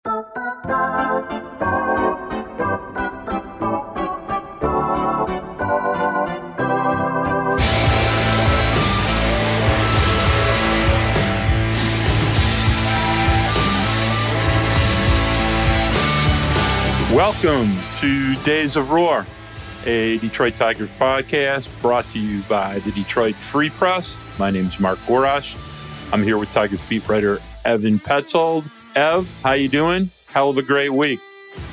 Welcome to Days of Roar, a Detroit Tigers podcast brought to you by the Detroit Free Press. My name is Mark Gorash. I'm here with Tigers beat writer Evan Petzold. Ev, how you doing? Hell of a great week.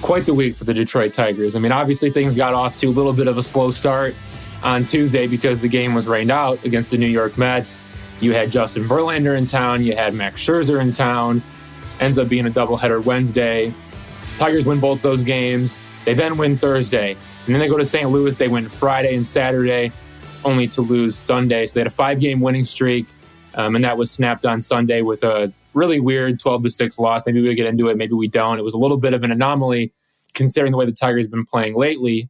Quite the week for the Detroit Tigers. I mean, obviously things got off to a little bit of a slow start on Tuesday because the game was rained out against the New York Mets. You had Justin Verlander in town. You had Max Scherzer in town. Ends up being a doubleheader Wednesday. Tigers win both those games. They then win Thursday. And then they go to St. Louis. They win Friday and Saturday, only to lose Sunday. So they had a 5-game winning streak, and that was snapped on Sunday with a really weird 12-6 loss. Maybe we'll get into it. Maybe we don't. It was a little bit of an anomaly considering the way the Tigers have been playing lately.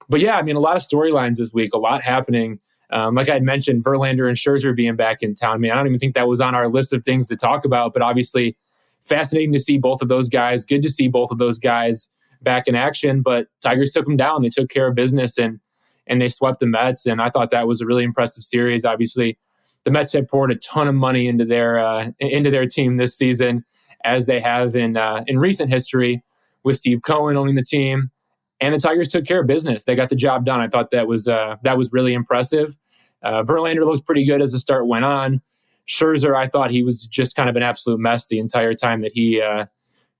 But yeah, I mean, a lot of storylines this week, a lot happening. Like I had mentioned, Verlander and Scherzer being back in town. I mean, I don't even think that was on our list of things to talk about, but obviously fascinating to see both of those guys. Good to see both of those guys back in action, but Tigers took them down. They took care of business and they swept the Mets. And I thought that was a really impressive series. Obviously, the Mets had poured a ton of money into their team this season, as they have in recent history with Steve Cohen owning the team. And the Tigers took care of business. They got the job done. I thought that was really impressive. Verlander looked pretty good as the start went on. Scherzer, I thought he was just kind of an absolute mess the entire time that he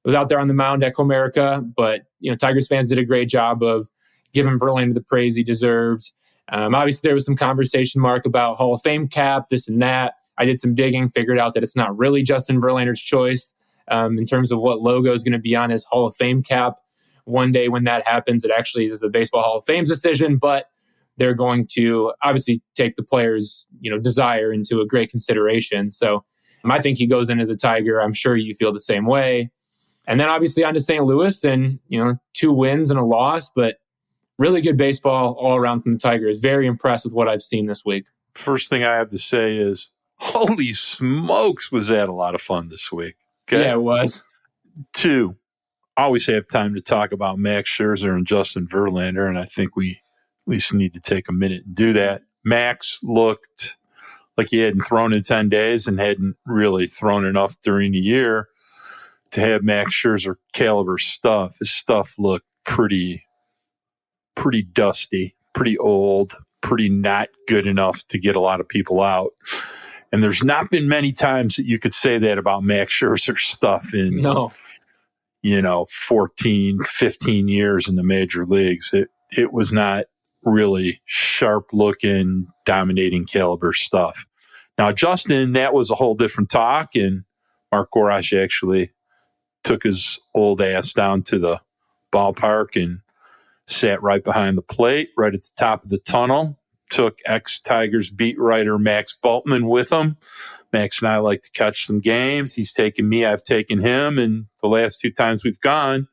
was out there on the mound at Comerica. But, Tigers fans did a great job of giving Verlander the praise he deserved. Obviously, there was some conversation, Mark, about Hall of Fame cap, this and that. I did some digging, figured out that it's not really Justin Verlander's choice in terms of what logo is going to be on his Hall of Fame cap. One day when that happens, it actually is the Baseball Hall of Fame's decision, but they're going to obviously take the player's, desire into a great consideration. So I think he goes in as a Tiger. I'm sure you feel the same way. And then obviously on to St. Louis and, 2 wins and a loss, but really good baseball all around from the Tigers. Very impressed with what I've seen this week. First thing I have to say is, holy smokes, was that a lot of fun this week. Okay? Yeah, it was. 2, always have time to talk about Max Scherzer and Justin Verlander, and I think we at least need to take a minute and do that. Max looked like he hadn't thrown in 10 days and hadn't really thrown enough during the year to have Max Scherzer caliber stuff. His stuff looked pretty dusty, pretty old, pretty not good enough to get a lot of people out. And there's not been many times that you could say that about Max Scherzer's stuff in 14, 15 years in the major leagues. It was not really sharp-looking, dominating caliber stuff. Now, Justin, that was a whole different talk, and Mark Gorash actually took his old ass down to the ballpark and sat right behind the plate, right at the top of the tunnel, took ex-Tigers beat writer Max Bultman with him. Max and I like to catch some games. He's taken me, I've taken him, and the last 2 times we've gone,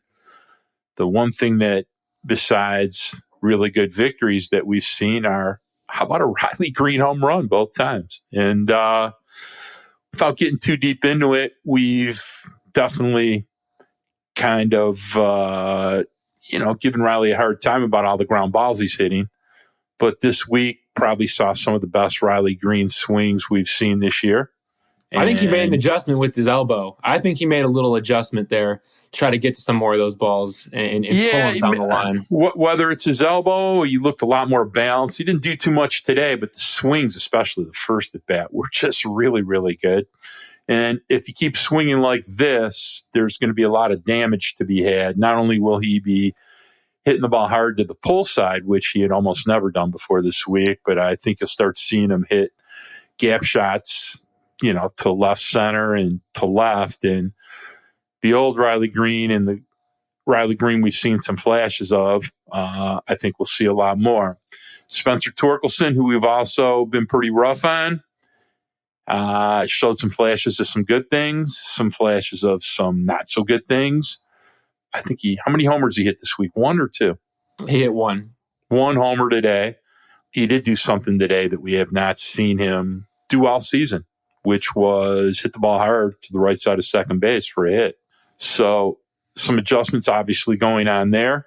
the one thing that besides really good victories that we've seen are, how about a Riley Green home run both times? And without getting too deep into it, we've definitely kind of, given Riley a hard time about all the ground balls he's hitting. But this week probably saw some of the best Riley Green swings we've seen this year. I think he made an adjustment with his elbow. I think he made a little adjustment there to try to get to some more of those balls and pull him down the line. Whether it's his elbow, he looked a lot more balanced. He didn't do too much today, but the swings, especially the first at bat, were just really, really good. And if you keep swinging like this, there's going to be a lot of damage to be had. Not only will he be hitting the ball hard to the pull side, which he had almost never done before this week, but I think you'll start seeing him hit gap shots, to left center and to left. And the old Riley Green and the Riley Green we've seen some flashes of, I think we'll see a lot more. Spencer Torkelson, who we've also been pretty rough on, showed some flashes of some good things, some flashes of some not so good things. I think how many homers he hit this week? 1 or 2? He hit 1. 1 homer today. He did do something today that we have not seen him do all season, which was hit the ball hard to the right side of second base for a hit. So some adjustments obviously going on there.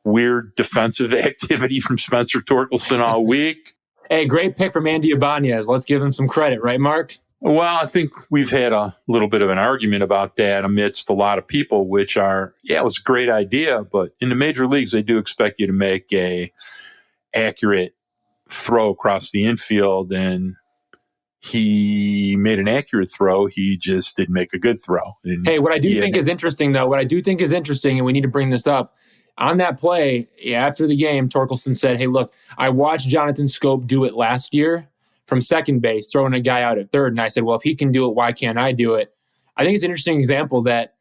Weird defensive activity from Spencer Torkelson all week. Hey, great pick from Andy Ibanez. Let's give him some credit, right, Mark? Well, I think we've had a little bit of an argument about that amidst a lot of people, which are, yeah, it was a great idea, but in the major leagues, they do expect you to make a accurate throw across the infield, and he made an accurate throw. He just didn't make a good throw. And hey, what I do think is interesting, though, and we need to bring this up, on that play, after the game, Torkelson said, hey, look, I watched Jonathan Schoop do it last year from second base, throwing a guy out at third. And I said, well, if he can do it, why can't I do it? I think it's an interesting example that,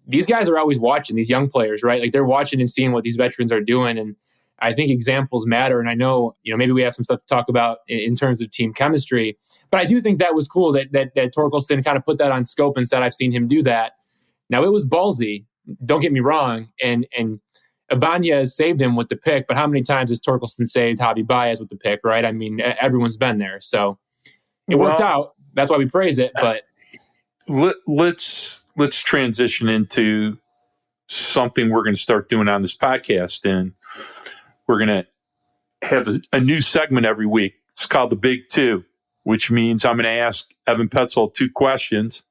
these guys are always watching, these young players, right? Like they're watching and seeing what these veterans are doing. And I think examples matter. And I know, maybe we have some stuff to talk about in terms of team chemistry, but I do think that was cool that Torkelson kind of put that on Schoop and said, I've seen him do that. Now it was ballsy. Don't get me wrong. And Ibanez saved him with the pick, but how many times has Torkelson saved Javi Baez with the pick, right? I mean, everyone's been there. So it worked out. That's why we praise it. But let's transition into something we're going to start doing on this podcast. And we're going to have a new segment every week. It's called The Big Two, which means I'm going to ask Evan Petzold 2 questions.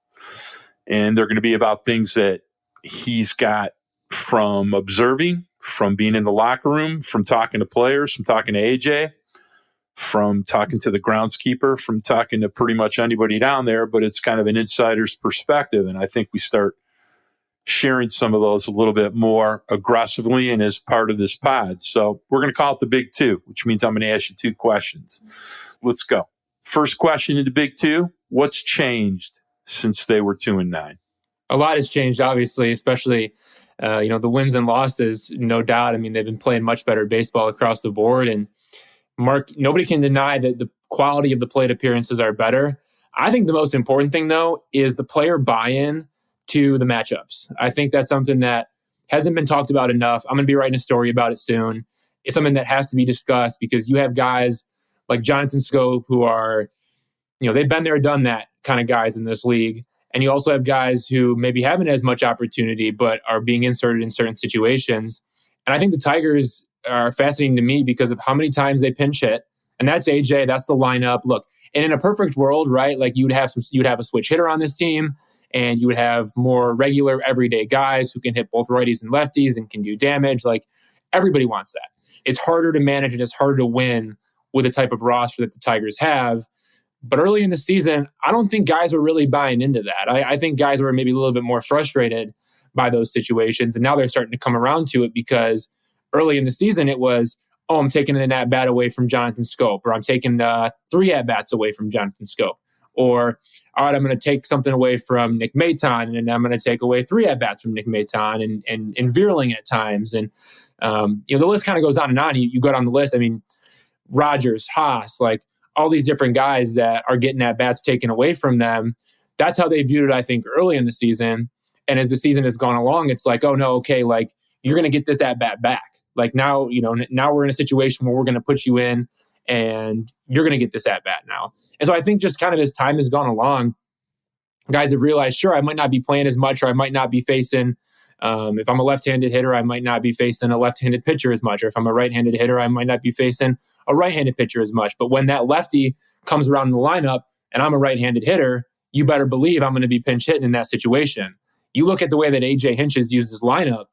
And they're going to be about things that he's got from observing, from being in the locker room, from talking to players, from talking to AJ, from talking to the groundskeeper, from talking to pretty much anybody down there, but it's kind of an insider's perspective. And I think we start sharing some of those a little bit more aggressively and as part of this pod. So we're going to call it The Big Two, which means I'm going to ask you 2 questions. Let's go. First question in The Big Two, what's changed since they were 2-9? A lot has changed, obviously, especially, the wins and losses, no doubt. I mean, they've been playing much better baseball across the board. And Mark, nobody can deny that the quality of the plate appearances are better. I think the most important thing, though, is the player buy-in to the matchups. I think that's something that hasn't been talked about enough. I'm going to be writing a story about it soon. It's something that has to be discussed because you have guys like Jonathan Schoop who are, they've been there, done that kind of guys in this league. And you also have guys who maybe haven't as much opportunity, but are being inserted in certain situations. And I think the Tigers are fascinating to me because of how many times they pinch hit. And that's AJ, that's the lineup. Look, and in a perfect world, right? Like you'd have a switch hitter on this team, and you would have more regular everyday guys who can hit both righties and lefties and can do damage. Like everybody wants that. It's harder to manage and it's harder to win with the type of roster that the Tigers have. But early in the season, I don't think guys were really buying into that. I think guys were maybe a little bit more frustrated by those situations. And now they're starting to come around to it because early in the season, it was, I'm taking an at-bat away from Jonathan Schoop, or I'm taking 3 at-bats away from Jonathan Schoop. Or, all right, I'm going to take something away from Nick Maton, and I'm going to take away 3 at-bats from Nick Maton and Vierling at times. And, the list kind of goes on and on. You go down the list. I mean, Rogers, Haas, like, all these different guys that are getting at-bats taken away from them. That's how they viewed it, I think, early in the season. And as the season has gone along, it's like, oh, no, okay, like, you're going to get this at-bat back. Like, now, now we're in a situation where we're going to put you in, and you're going to get this at-bat now. And so I think just kind of as time has gone along, guys have realized, sure, I might not be playing as much, or I might not be facing, if I'm a left-handed hitter, I might not be facing a left-handed pitcher as much. Or if I'm a right-handed hitter, I might not be facing a right-handed pitcher as much. But when that lefty comes around in the lineup and I'm a right-handed hitter, you better believe I'm going to be pinch hitting in that situation. You look at the way that AJ Hinch has used his lineup,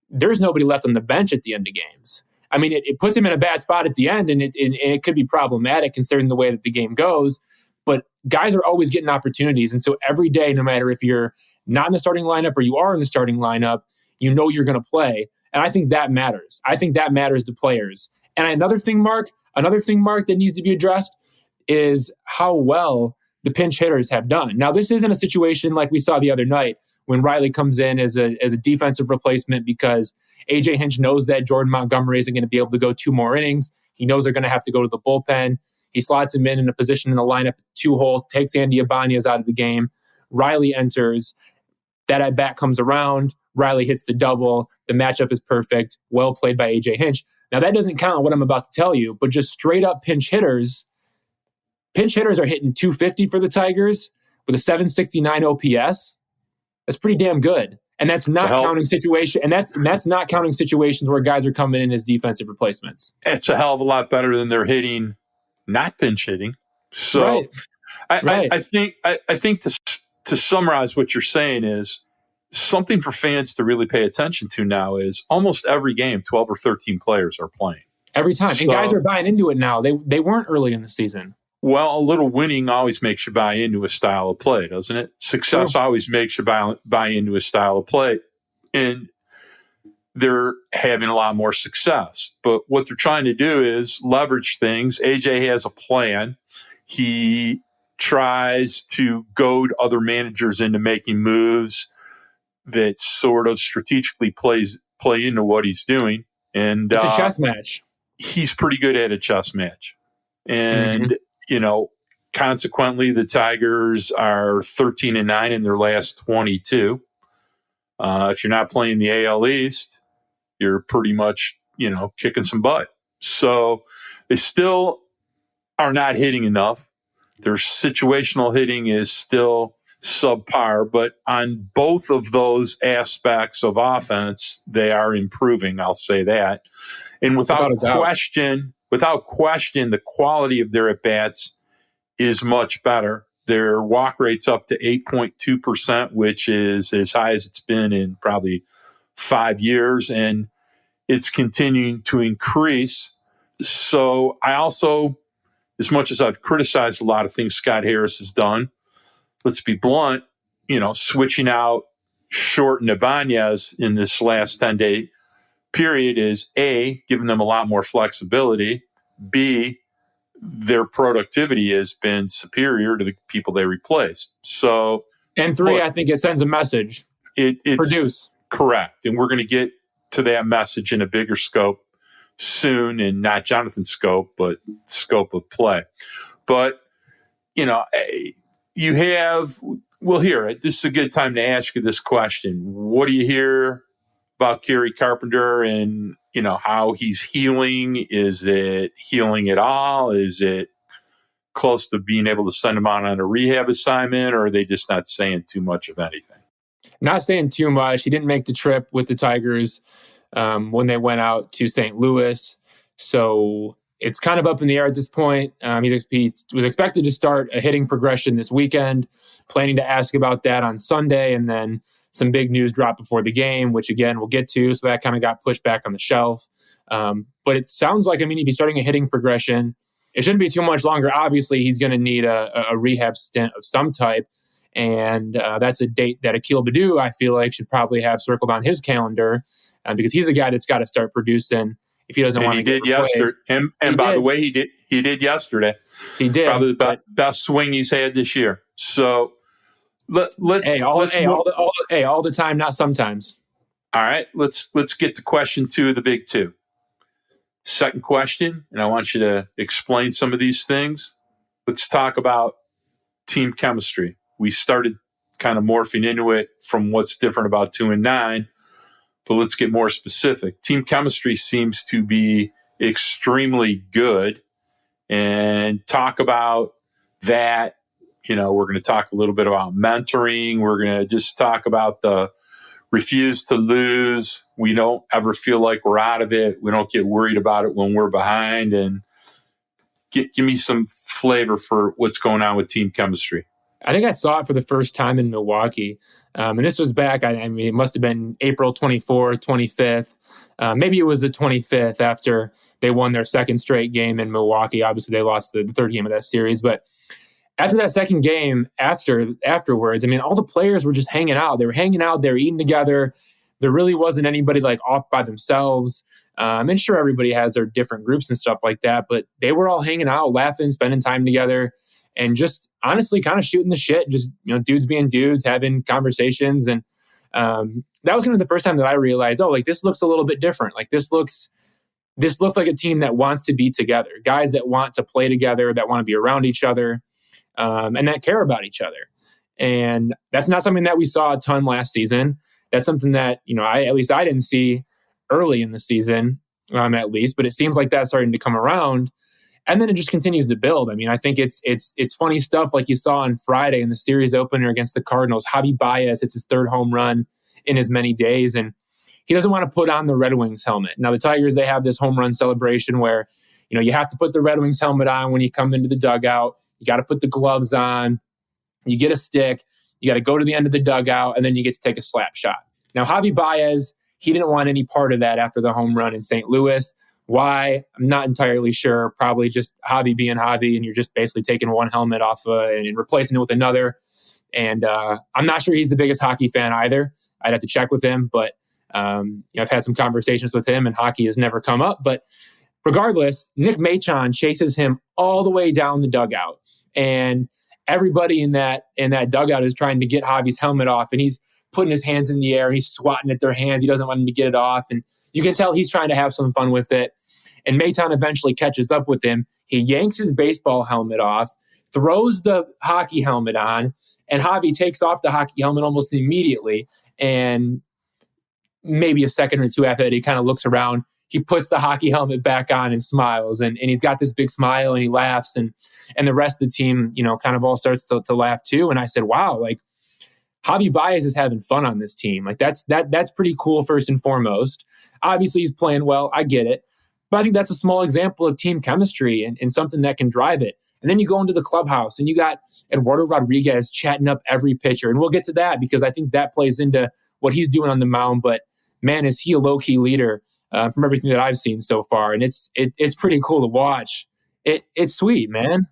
there's nobody left on the bench at the end of games. I mean, it puts him in a bad spot at the end, and it could be problematic considering the way that the game goes. But guys are always getting opportunities. And so every day, no matter if you're not in the starting lineup or you are in the starting lineup, you're going to play. And I think that matters. I think that matters to players. And another thing, Mark, that needs to be addressed is how well the pinch hitters have done. Now, this isn't a situation like we saw the other night when Riley comes in as a defensive replacement because AJ Hinch knows that Jordan Montgomery isn't going to be able to go 2 more innings. He knows they're going to have to go to the bullpen. He slots him in a position in the lineup, 2-hole, takes Andy Ibanez out of the game. Riley enters. That at-bat comes around. Riley hits the double. The matchup is perfect. Well played by AJ Hinch. Now, that doesn't count on what I'm about to tell you, but just straight up pinch hitters are hitting 250 for the Tigers with a 769 OPS. That's pretty damn good. And that's not help. counting situation. And that's not counting situations where guys are coming in as defensive replacements. It's a hell of a lot better than they're hitting, not pinch hitting. So I think to summarize what you're saying is something for fans to really pay attention to now is almost every game, 12 or 13 players are playing. Every time. And guys are buying into it now. They weren't early in the season. Well, a little winning always makes you buy into a style of play, doesn't it? Success always makes you buy into a style of play. And they're having a lot more success. But what they're trying to do is leverage things. AJ has a plan. He tries to goad other managers into making moves that sort of strategically play into what he's doing. And it's a chess match. He's pretty good at a chess match. And consequently, the Tigers are 13-9 in their last 22. If you're not playing the AL East, you're pretty much, kicking some butt. So they still are not hitting enough. Their situational hitting is still subpar, but on both of those aspects of offense, they are improving. I'll say that. And without question, the quality of their at-bats is much better. Their walk rate's up to 8.2%, which is as high as it's been in probably 5 years, and it's continuing to increase. So I also, as much as I've criticized a lot of things Scott Harris has done, let's be blunt, switching out Short and Ibanez in this last 10-day period is A, giving them a lot more flexibility, B, their productivity has been superior to the people they replaced. So, and 3, I think it sends a message. It's produce. Correct. And we're going to get to that message in a bigger scope soon, and not Jonathan's scope, but scope of play. But, you have, we'll hear it. This is a good time to ask you this question. What do you hear about Kerry Carpenter and, how he's healing? Is it healing at all? Is it close to being able to send him on a rehab assignment, or are they just not saying too much of anything? Not saying too much. He didn't make the trip with the Tigers when they went out to St. Louis. So it's kind of up in the air at this point. He was expected to start a hitting progression this weekend, planning to ask about that on Sunday, and then some big news dropped before the game, which again we'll get to. So that kind of got pushed back on the shelf. But it sounds like, if he's starting a hitting progression, it shouldn't be too much longer. Obviously, he's going to need a rehab stint of some type. And that's a date that Akil Baddoo, I feel like, should probably have circled on his calendar because he's a guy that's got to start producing if he doesn't want to get replaced. Yesterday. And by the way, he did yesterday. He did. Probably the best swing he's had this year. So let's all the time, not sometimes. All right, let's get to question 2 of the big 2. Second question, and I want you to explain some of these things. Let's talk about team chemistry. We started kind of morphing into it from what's different about 2 and 9, but let's get more specific. Team chemistry seems to be extremely good, and talk about that. We're going to talk a little bit about mentoring. We're going to just talk about the refuse to lose. We don't ever feel like we're out of it. We don't get worried about it when we're behind, and give me some flavor for what's going on with team chemistry. I think I saw it for the first time in Milwaukee. And this was back, it must have been April 24th, 25th. Maybe it was the 25th after they won their second straight game in Milwaukee. Obviously, they lost the third game of that series. But after that second game, afterwards, all the players were just hanging out. They were hanging out. They were eating together. There really wasn't anybody off by themselves. And sure, everybody has their different groups and stuff like that. But they were all hanging out, laughing, spending time together. And just honestly kind of shooting the shit, just, dudes being dudes, having conversations. And that was kind of the first time that I realized, this looks a little bit different. This looks like a team that wants to be together, guys that want to play together, that want to be around each other, and that care about each other. And that's not something that we saw a ton last season. That's something that, I didn't see early in the season, at least, but it seems like that's starting to come around. And then it just continues to build. I mean, I think it's funny stuff like you saw on Friday in the series opener against the Cardinals. Javi Baez, it's his third home run in as many days, and he doesn't want to put on the Red Wings helmet. Now, the Tigers, they have this home run celebration where, you have to put the Red Wings helmet on when you come into the dugout. You got to put the gloves on. You get a stick. You got to go to the end of the dugout, and then you get to take a slap shot. Now, Javi Baez, he didn't want any part of that after the home run in St. Louis. Why? I'm not entirely sure. Probably just Javi being Javi, and you're just basically taking one helmet off and replacing it with another. And I'm not sure he's the biggest hockey fan either. I'd have to check with him, but I've had some conversations with him, and hockey has never come up. But regardless, Nick Machon chases him all the way down the dugout, and everybody in that dugout is trying to get Javi's helmet off, and he's putting his hands in the air and he's swatting at their hands. He doesn't want them to get it off. And you can tell he's trying to have some fun with it. And Machon eventually catches up with him. He yanks his baseball helmet off, throws the hockey helmet on, and Javi takes off the hockey helmet almost immediately. And maybe a second or two after that, he kind of looks around. He puts the hockey helmet back on and smiles. And he's got this big smile and he laughs. And the rest of the team, kind of all starts to laugh too. And I said, wow, like, Javi Baez is having fun on this team. Like that's pretty cool first and foremost. Obviously he's playing well. I get it. But I think that's a small example of team chemistry and something that can drive it. And then you go into the clubhouse and you got Eduardo Rodriguez chatting up every pitcher. And we'll get to that because I think that plays into what he's doing on the mound. But man, is he a low-key leader from everything that I've seen so far. And it's pretty cool to watch. It's sweet, man.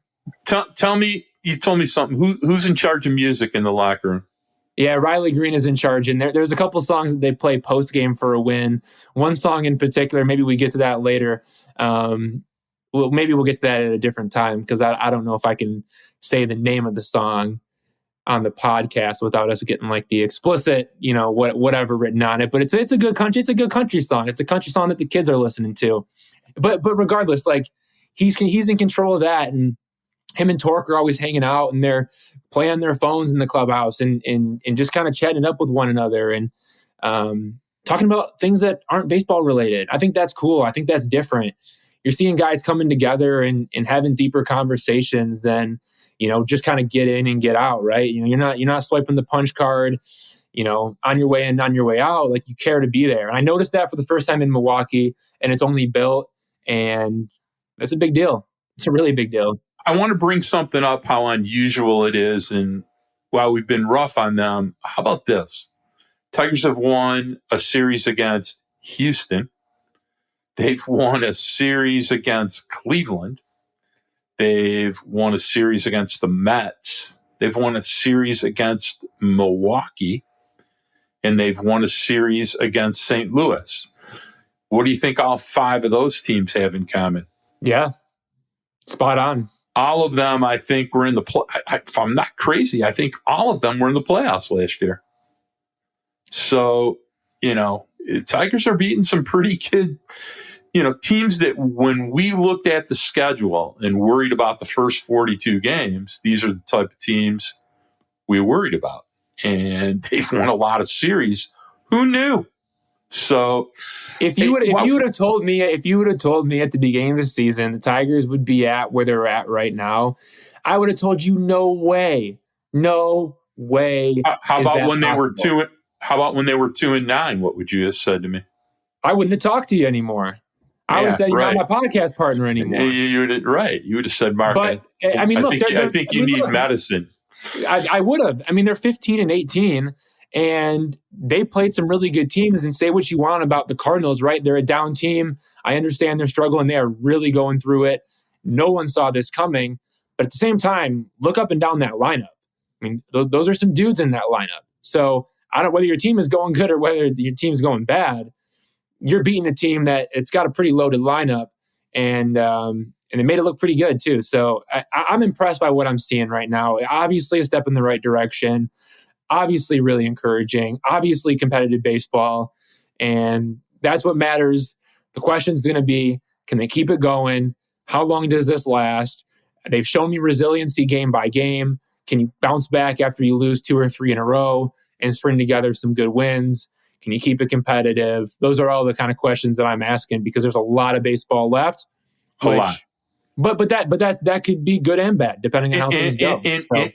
Tell me, you told me something. Who's in charge of music in the locker room? Yeah, Riley Green is in charge, and there's a couple songs that they play post-game for a win. One song in particular, maybe we get to that later. Maybe we'll get to that at a different time because I don't know if I can say the name of the song on the podcast without us getting like the explicit, whatever written on it. But it's a good country. It's a good country song. It's a country song that the kids are listening to. But regardless, like he's in control of that, and him and Torque are always hanging out and they're playing their phones in the clubhouse and just kind of chatting up with one another and talking about things that aren't baseball related. I think that's cool. I think that's different. You're seeing guys coming together and having deeper conversations than, just kind of get in and get out, right? You're not swiping the punch card, on your way in, on your way out. Like you care to be there. And I noticed that for the first time in Milwaukee, and it's only built, and that's a big deal. It's a really big deal. I want to bring something up, how unusual it is. And while we've been rough on them, how about this? Tigers have won a series against Houston. They've won a series against Cleveland. They've won a series against the Mets. They've won a series against Milwaukee. And they've won a series against St. Louis. What do you think all 5 of those teams have in common? Yeah, spot on. All of them, I think, were in the play. If I'm not crazy, I think all of them were in the playoffs last year. So, Tigers are beating some pretty good, teams that when we looked at the schedule and worried about the first 42 games, these are the type of teams we worried about. And they've won a lot of series. Who knew? So if you would have told me at the beginning of the season the Tigers would be at where they're at right now, I would have told you no way. How about when they were 2-9? What would you have said to me? I wouldn't have talked to you anymore. I would have said you're not my podcast partner anymore. You would have said, Mark. But I think you need medicine. I would have. I mean, they're 15-18. And they played some really good teams, and say what you want about the Cardinals, right? They're a down team. I understand they're struggling. They are really going through it. No one saw this coming. But at the same time, look up and down that lineup. I mean, those are some dudes in that lineup. So I don't know whether your team is going good or whether your team is going bad. You're beating a team that it's got a pretty loaded lineup, and they made it look pretty good too. So I'm impressed by what I'm seeing right now. Obviously, a step in the right direction. Obviously really encouraging, obviously competitive baseball, and that's what matters. The question is going to be, can they keep it going? How long does this last? They've shown me resiliency game by game. Can you bounce back after you lose 2 or 3 in a row and string together some good wins? Can you keep it competitive? Those are all the kind of questions that I'm asking because there's a lot of baseball left. That could be good and bad depending on how things go.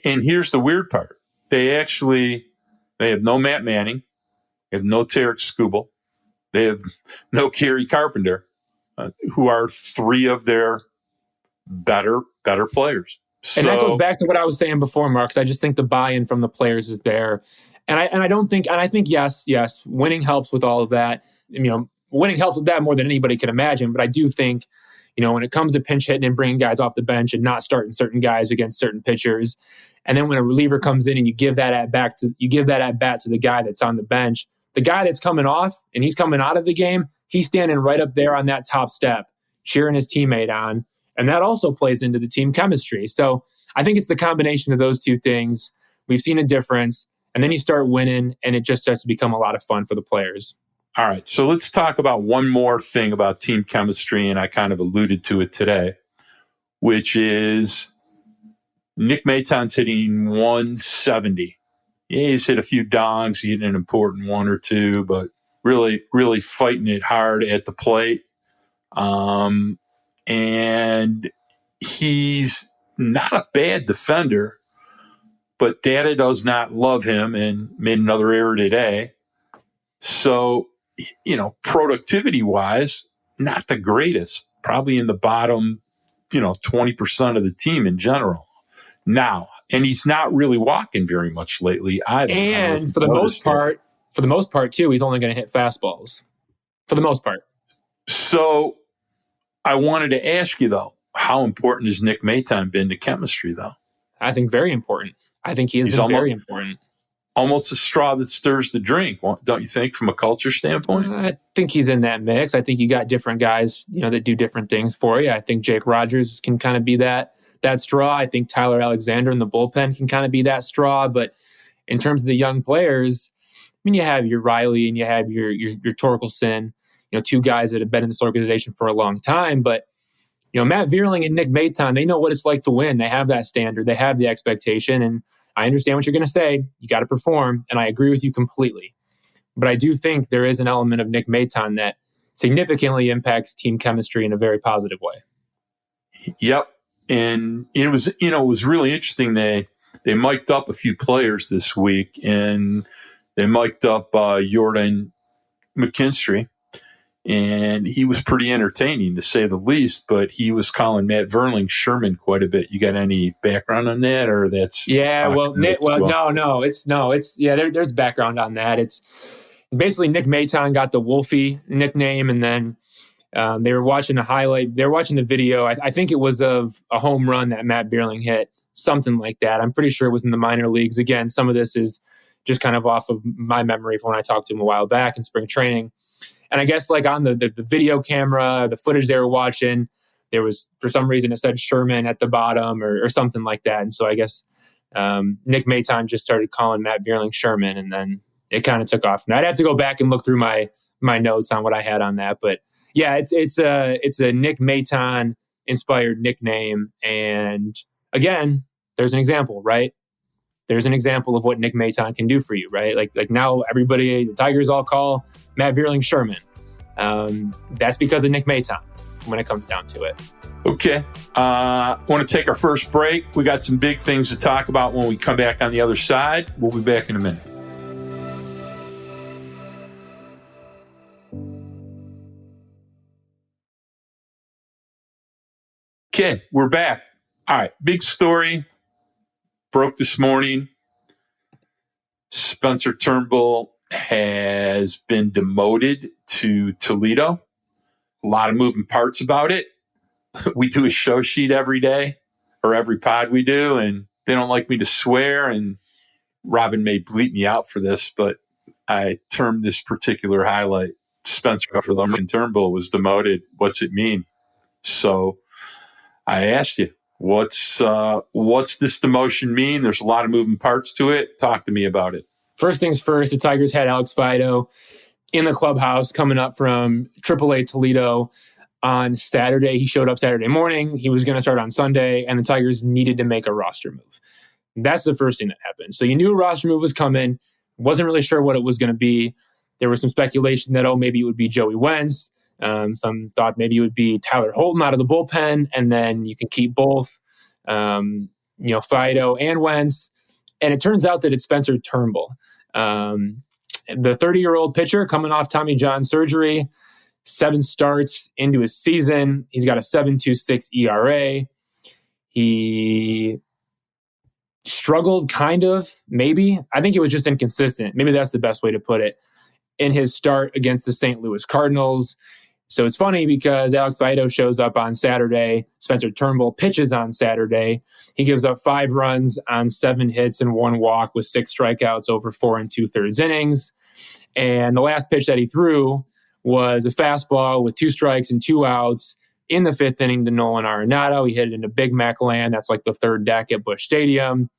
And here's the weird part: they have no Matt Manning, they have no Tarek Skubal, they have no Kerry Carpenter, who are three of their better players. And that goes back to what I was saying before, Mark. I just think the buy-in from the players is there, and I think yes, winning helps with all of that. Winning helps with that more than anybody can imagine. But I do think, when it comes to pinch hitting and bringing guys off the bench and not starting certain guys against certain pitchers, and then when a reliever comes in and you give that at bat to the guy that's on the bench, the guy that's coming off and he's coming out of the game, he's standing right up there on that top step, cheering his teammate on. And that also plays into the team chemistry. So I think it's the combination of those two things. We've seen a difference. And then you start winning, and it just starts to become a lot of fun for the players. All right. So let's talk about one more thing about team chemistry, and I kind of alluded to it today, which is Nick Maton's hitting 170. Yeah, he's hit a few dongs. He hit an important one or two, but really, really fighting it hard at the plate. And he's not a bad defender, but Data does not love him and made another error today. So, productivity-wise, not the greatest. Probably in the bottom, 20% of the team in general. Now, and he's not really walking very much lately either. And for the most part, too, he's only going to hit fastballs. For the most part. So I wanted to ask you, though, how important has Nick Maton been to chemistry, though? I think very important. I think he's been very important. Almost a straw that stirs the drink, don't you think, from a culture standpoint? I think he's in that mix. I think you got different guys, that do different things for you. I think Jake Rogers can kind of be that straw. I think Tyler Alexander in the bullpen can kind of be that straw. But in terms of the young players, you have your Riley and you have your Torkelson, two guys that have been in this organization for a long time. But, Matt Vierling and Nick Maton, they know what it's like to win. They have that standard. They have the expectation. And I understand what you're going to say. You got to perform. And I agree with you completely. But I do think there is an element of Nick Maton that significantly impacts team chemistry in a very positive way. Yep. And it was really interesting. They mic'd up a few players this week, and they mic'd up Jordan McKinstry. And he was pretty entertaining, to say the least, but he was calling Matt Vierling Sherman quite a bit. You got any background on that, or that's... Yeah, there's background on that. It's basically Nick Maton got the Wolfie nickname, and then they were watching a highlight. They were watching the video. I think it was of a home run that Matt Vierling hit, something like that. I'm pretty sure it was in the minor leagues. Again, some of this is just kind of off of my memory from when I talked to him a while back in spring training. And I guess like on the video camera, the footage they were watching, there was, for some reason, it said Sherman at the bottom or something like that. And so I guess Nick Maton just started calling Matt Vierling Sherman, and then it kind of took off. And I'd have to go back and look through my notes on what I had on that. But yeah, it's a Nick Maton inspired nickname. And again, there's an example, right? There's an example of what Nick Maton can do for you, right? Like now everybody, the Tigers all call Matt Vierling Sherman. That's because of Nick Maton when it comes down to it. Okay. I want to take our first break. We got some big things to talk about when we come back on the other side. We'll be back in a minute. Okay, we're back. All right, big story. Broke this morning. Spencer Turnbull has been demoted to Toledo. A lot of moving parts about it. We do a show sheet every day, or every pod we do, and they don't like me to swear, and Robin may bleep me out for this, but I termed this particular highlight, Spencer Turnbull was demoted. What's it mean? So I asked you, what's this demotion mean? There's a lot of moving parts to it. Talk to me about it. First things first, the Tigers had Alex Fido in the clubhouse coming up from AAA Toledo on Saturday. He showed up Saturday morning. He was going to start on Sunday, and the Tigers needed to make a roster move. That's the first thing that happened. So you knew a roster move was coming. Wasn't really sure what it was going to be. There was some speculation that, maybe it would be Joey Wentz. Some thought maybe it would be Tyler Holton out of the bullpen, and then you can keep both, Fido and Wentz. And it turns out that it's Spencer Turnbull, the 30-year-old pitcher coming off Tommy John surgery, 7 starts into his season. He's got a 7.26 ERA. He struggled kind of, maybe. I think it was just inconsistent. Maybe that's the best way to put it. In his start against the St. Louis Cardinals. So it's funny because Alex Fido shows up on Saturday. Spencer Turnbull pitches on Saturday. He gives up 5 runs on 7 hits and 1 walk with 6 strikeouts over 4 2/3 innings. And the last pitch that he threw was a fastball with 2 strikes and 2 outs in the 5th inning to Nolan Arenado. He hit it into Big Mac land. That's like the 3rd deck at Busch Stadium.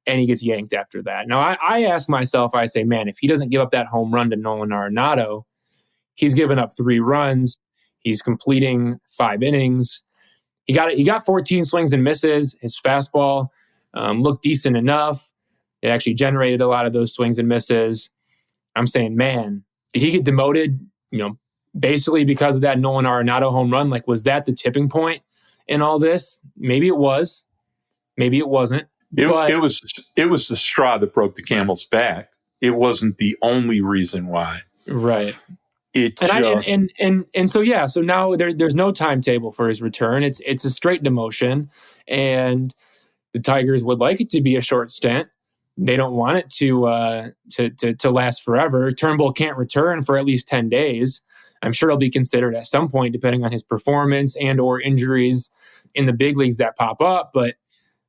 And he gets yanked after that. Now, I ask myself, I say, man, if he doesn't give up that home run to Nolan Arenado, he's given up 3 runs. He's completing 5 innings. He got 14 swings and misses. His fastball looked decent enough. It actually generated a lot of those swings and misses. I'm saying, man, did he get demoted, basically because of that Nolan Arenado home run? Like, was that the tipping point in all this? Maybe it was. Maybe it wasn't. It was the straw that broke the camel's back. It wasn't the only reason why. Right. So now there's no timetable for his return. It's a straight demotion, and the Tigers would like it to be a short stint. They don't want it to last forever. Turnbull can't return for at least 10 days. I'm sure he'll be considered at some point, depending on his performance and or injuries in the big leagues that pop up. But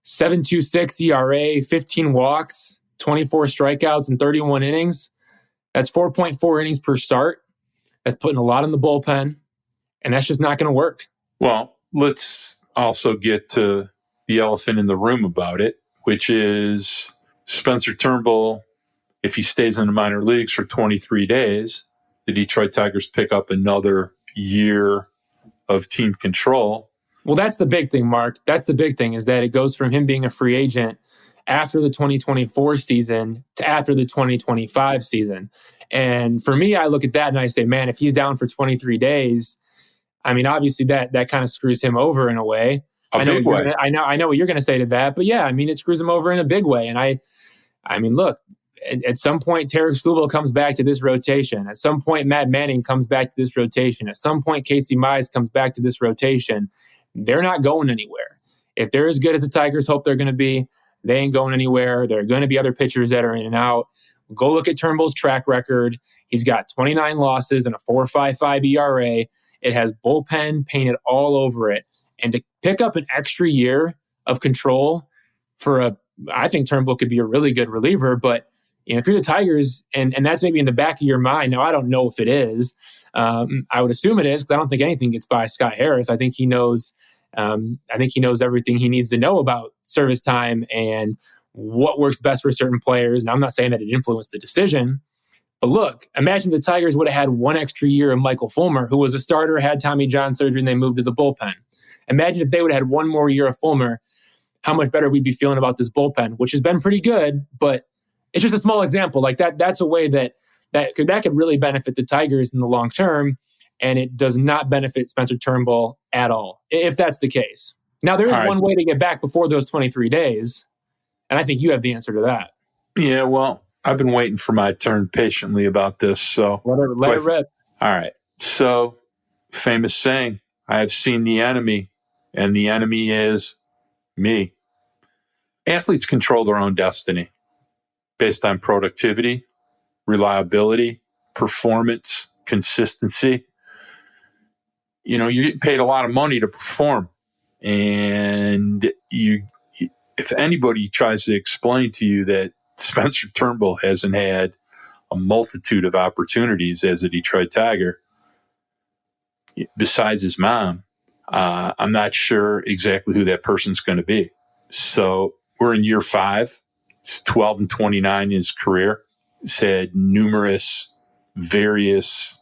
7.26 ERA, 15 walks, 24 strikeouts in 31 innings. That's 4.4 innings per start. That's putting a lot in the bullpen, and that's just not going to work. Well, let's also get to the elephant in the room about it, which is Spencer Turnbull. If he stays in the minor leagues for 23 days, the Detroit Tigers pick up another year of team control. Well, that's the big thing, Mark. That's the big thing, is that it goes from him being a free agent after the 2024 season to after the 2025 season. And for me, I look at that and I say, man, if he's down for 23 days, I mean, obviously that kind of screws him over in a way. I know what you're going to say to that, but yeah, I mean, it screws him over in a big way. And I mean, look, at some point, Tarek Skubal comes back to this rotation. At some point, Matt Manning comes back to this rotation. At some point, Casey Mize comes back to this rotation. They're not going anywhere. If they're as good as the Tigers hope they're going to be, they ain't going anywhere. There are going to be other pitchers that are in and out. Go look at Turnbull's track record. He's got 29 losses and a 4.55 ERA. It has bullpen painted all over it. And to pick up an extra year of control I think Turnbull could be a really good reliever. But if you're the Tigers, and that's maybe in the back of your mind, now I don't know if it is. I would assume it is, because I don't think anything gets by Scott Harris. I think he knows. Everything he needs to know about service time and what works best for certain players. And I'm not saying that it influenced the decision, but look, imagine the Tigers would have had 1 extra year of Michael Fulmer, who was a starter, had Tommy John surgery, and they moved to the bullpen. Imagine if they would have had 1 more year of Fulmer, how much better we'd be feeling about this bullpen, which has been pretty good, but it's just a small example. Like that's a way that could really benefit the Tigers in the long term, and it does not benefit Spencer Turnbull at all, if that's the case. Now, there is one way to get back before those 23 days, and I think you have the answer to that. Yeah, well, I've been waiting for my turn patiently about this. So let it rip. All right. So, famous saying, I have seen the enemy, and the enemy is me. Athletes control their own destiny based on productivity, reliability, performance, consistency. You're getting paid a lot of money to perform. And if anybody tries to explain to you that Spencer Turnbull hasn't had a multitude of opportunities as a Detroit Tiger, besides his mom, I'm not sure exactly who that person's going to be. So we're in year 5. It's 12 and 29 in his career. He's had numerous, various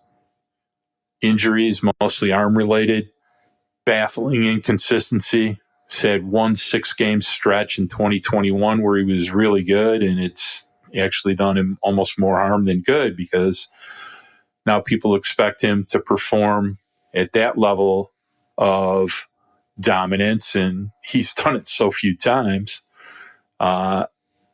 injuries, mostly arm-related, baffling inconsistency. He's had 1 6-game stretch in 2021 where he was really good, and it's actually done him almost more harm than good, because now people expect him to perform at that level of dominance, and he's done it so few times.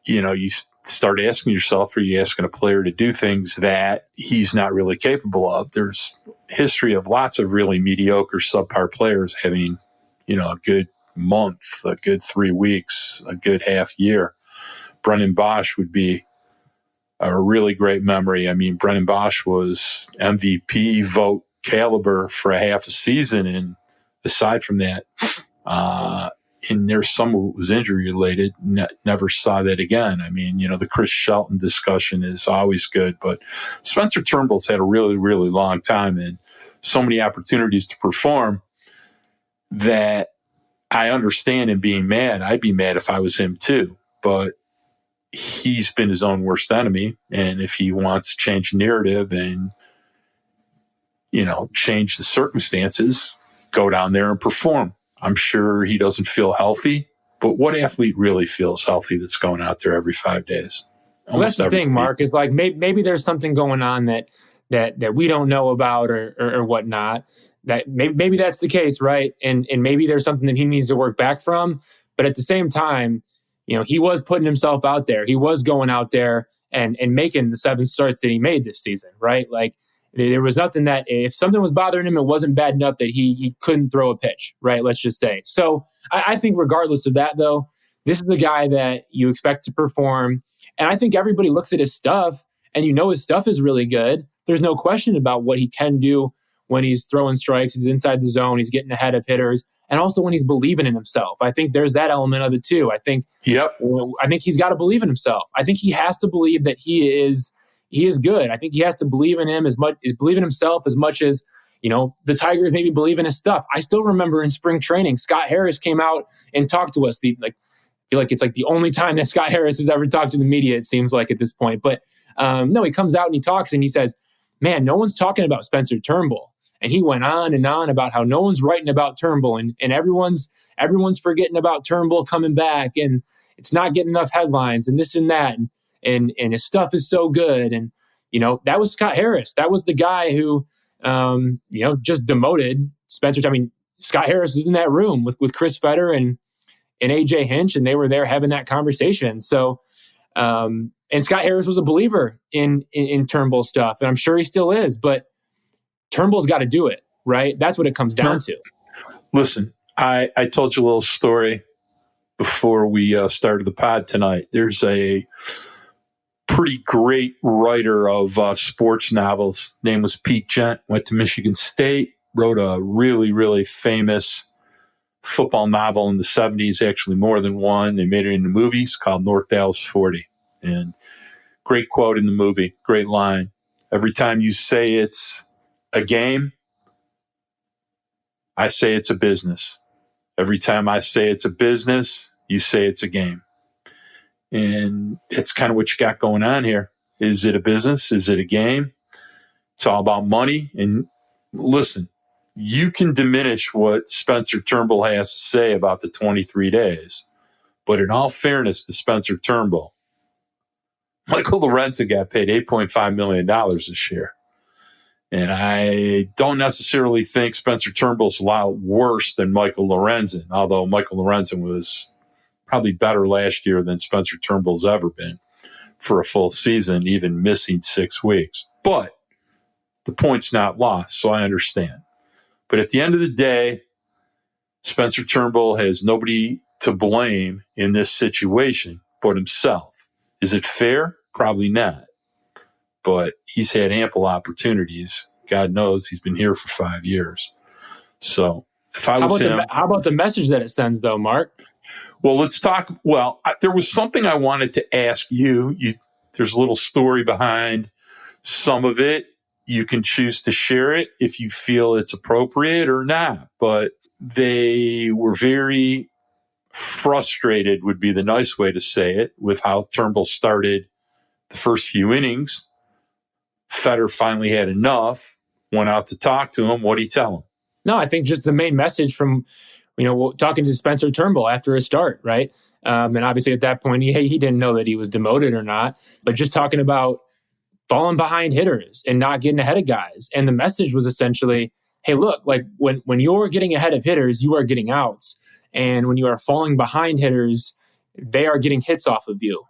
You start asking yourself, are you asking a player to do things that he's not really capable of? There's history of lots of really mediocre, subpar players having, a good month, a good 3 weeks, a good half year. Brennan Bosch would be a really great memory. I mean, Brennan Bosch was MVP vote caliber for a half a season, and aside from that, and there's some of it was injury related. Never saw that again. I mean, the Chris Shelton discussion is always good, but Spencer Turnbull's had a really, really long time and so many opportunities to perform that I understand him being mad. I'd be mad if I was him too, but he's been his own worst enemy. And if he wants to change the narrative and, change the circumstances, go down there and perform. I'm sure he doesn't feel healthy, but what athlete really feels healthy that's going out there every 5 days? Well, that's the thing, Mark, is like maybe there's something going on that we don't know about or whatnot. That maybe that's the case, right? And maybe there's something that he needs to work back from. But at the same time, he was putting himself out there. He was going out there and making the 7 starts that he made this season, right? Like there was nothing that if something was bothering him, it wasn't bad enough that he couldn't throw a pitch, right? Let's just say. So I think regardless of that, though, this is the guy that you expect to perform. And I think everybody looks at his stuff and his stuff is really good. There's no question about what he can do when he's throwing strikes, he's inside the zone, he's getting ahead of hitters, and also when he's believing in himself. I think there's that element of it too. I think he's got to believe in himself. I think he has to believe that he is good. I think he has to believe in himself as much as, the Tigers maybe believe in his stuff. I still remember in spring training, Scott Harris came out and talked to us. I feel like it's like the only time that Scott Harris has ever talked to the media, it seems like at this point. But no, he comes out and he talks and he says, man, no one's talking about Spencer Turnbull. And he went on and on about how no one's writing about Turnbull and everyone's forgetting about Turnbull coming back and it's not getting enough headlines and this and that. And his stuff is so good. And, that was Scott Harris. That was the guy who, just demoted Spencer. I mean, Scott Harris was in that room with Chris Fetter and AJ Hinch, and they were there having that conversation. So, and Scott Harris was a believer in Turnbull stuff, and I'm sure he still is, but Turnbull's got to do it, right? That's what it comes down to. Listen, I told you a little story before we started the pod tonight. There's a pretty great writer of sports novels. Name was Pete Gent. Went to Michigan State. Wrote a really, really famous football novel in the 70s, actually more than one. They made it into movies called North Dallas 40. And great quote in the movie, great line. Every time you say it's a game, I say it's a business. Every time I say it's a business, you say it's a game. And it's kind of what you got going on here. Is it a business? Is it a game? It's all about money. And listen, you can diminish what Spencer Turnbull has to say about the 23 days. But in all fairness to Spencer Turnbull, Michael Lorenzen got paid $8.5 million this year. And I don't necessarily think Spencer Turnbull's a lot worse than Michael Lorenzen, although Michael Lorenzen was probably better last year than Spencer Turnbull's ever been for a full season, even missing 6 weeks. But the point's not lost, so I understand. But at the end of the day, Spencer Turnbull has nobody to blame in this situation but himself. Is it fair? Probably not. But he's had ample opportunities. God knows he's been here for 5 years. So if I was him... How about the message that it sends, though, Mark? Well, let's talk. Well, there was something I wanted to ask you. There's a little story behind some of it. You can choose to share it if you feel it's appropriate or not. But they were very frustrated, would be the nice way to say it, with how Turnbull started the first few innings. Fetter finally had enough, went out to talk to him. What did he tell him? No, I think just the main message from, talking to Spencer Turnbull after his start, right? And obviously at that point, he didn't know that he was demoted or not, but just talking about falling behind hitters and not getting ahead of guys. And the message was essentially, hey, look, like when you're getting ahead of hitters, you are getting outs. And when you are falling behind hitters, they are getting hits off of you.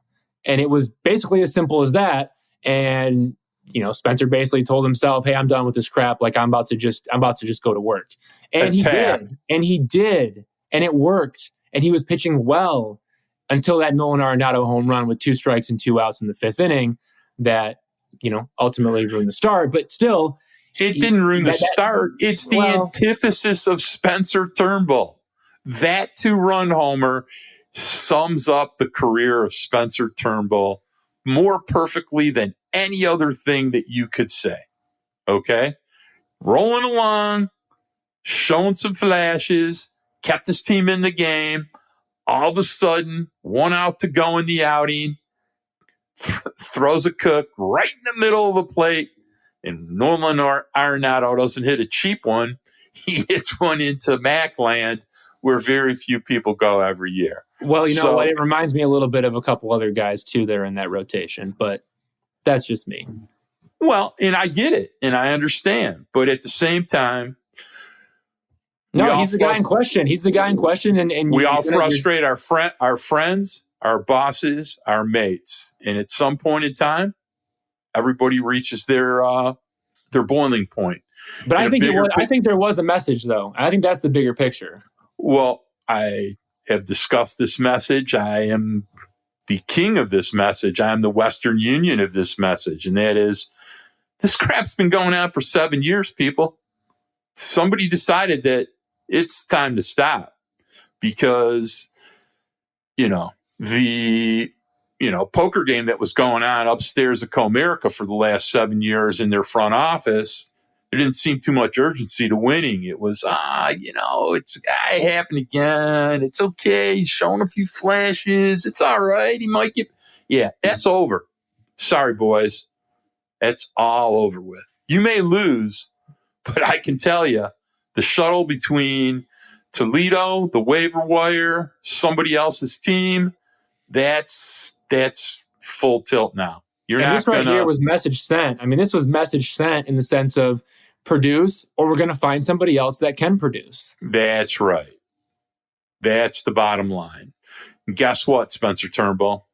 And it was basically as simple as that. And, Spencer basically told himself, hey, I'm done with this crap. Like I'm about to just go to work. And Attack. he did. And it worked. And he was pitching well until that Nolan Arenado home run with 2 strikes and 2 outs in the 5th inning that, ultimately ruined the start. But still, it didn't ruin the start. It's the antithesis of Spencer Turnbull. That 2-run homer sums up the career of Spencer Turnbull more perfectly than any other thing that you could say. Okay? Rolling along, showing some flashes, kept his team in the game. All of a sudden, 1 out to go in the outing, throws a cook right in the middle of the plate, and Nolan Arenado doesn't hit a cheap one. He hits one into Macland, where very few people go every year. Well, you know what? It reminds me a little bit of a couple other guys, too, that are in that rotation, but that's just me. Well, and I get it, and I understand. But at the same time, no, he's the guy in question. He's the guy in question. And we all frustrate our friends, our bosses, our mates. And at some point in time, everybody reaches their boiling point. But I think there was a message, though. I think that's the bigger picture. Well, I have discussed this message. I am the king of this message. I am the Western Union of this message. And that is, this crap's been going on for 7 years, people. Somebody decided that it's time to stop because, the, poker game that was going on upstairs at Comerica for the last 7 years in their front office, there didn't seem too much urgency to winning. It was, it's happened again. It's okay. He's showing a few flashes. It's all right. He might get, that's over. Sorry, boys. That's all over with. You may lose, but I can tell you, the shuttle between Toledo, the waiver wire, somebody else's team, that's full tilt now. This right here was message sent. I mean, this was message sent in the sense of produce, or we're going to find somebody else that can produce. That's right. That's the bottom line. And guess what, Spencer Turnbull?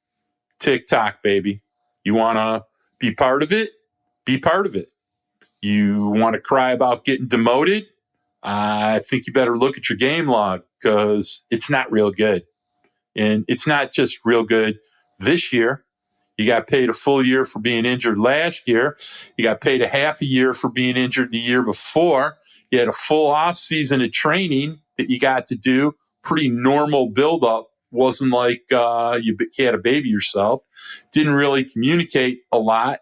TikTok, baby. You want to be part of it? Be part of it. You want to cry about getting demoted? I think you better look at your game log because it's not real good. And it's not just real good this year. You got paid a full year for being injured last year. You got paid a half a year for being injured the year before. You had a full off season of training that you got to do. Pretty normal buildup. Wasn't like you had a baby yourself. Didn't really communicate a lot.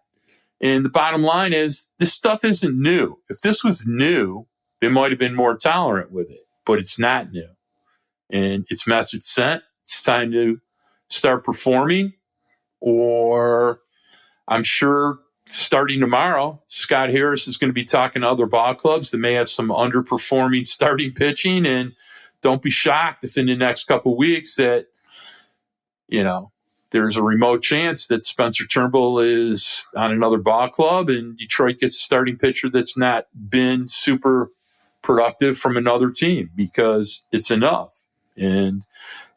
And the bottom line is this stuff isn't new. If this was new, they might have been more tolerant with it. But it's not new. And it's message sent. It's time to start performing. Or I'm sure starting tomorrow, Scott Harris is going to be talking to other ball clubs that may have some underperforming starting pitching. And don't be shocked if in the next couple of weeks that, there's a remote chance that Spencer Turnbull is on another ball club and Detroit gets a starting pitcher that's not been super productive from another team because it's enough. And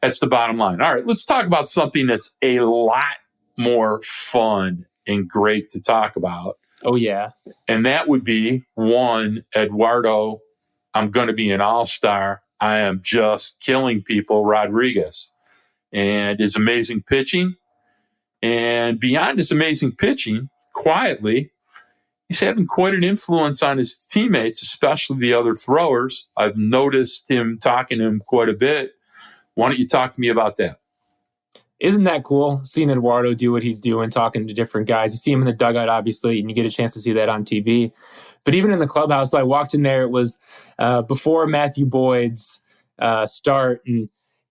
that's the bottom line. All right, let's talk about something that's a lot more fun and great to talk about. Oh, yeah. And that would be one, Eduardo, I'm going to be an all-star. I am just killing people, Rodriguez. And his amazing pitching. And beyond his amazing pitching, quietly, he's having quite an influence on his teammates, especially the other throwers. I've noticed him talking to him quite a bit. Why don't you talk to me about that? Isn't that cool, seeing Eduardo do what he's doing, talking to different guys? You see him in the dugout, obviously, and you get a chance to see that on TV. But even in the clubhouse, I walked in there, it was before Matthew Boyd's start, and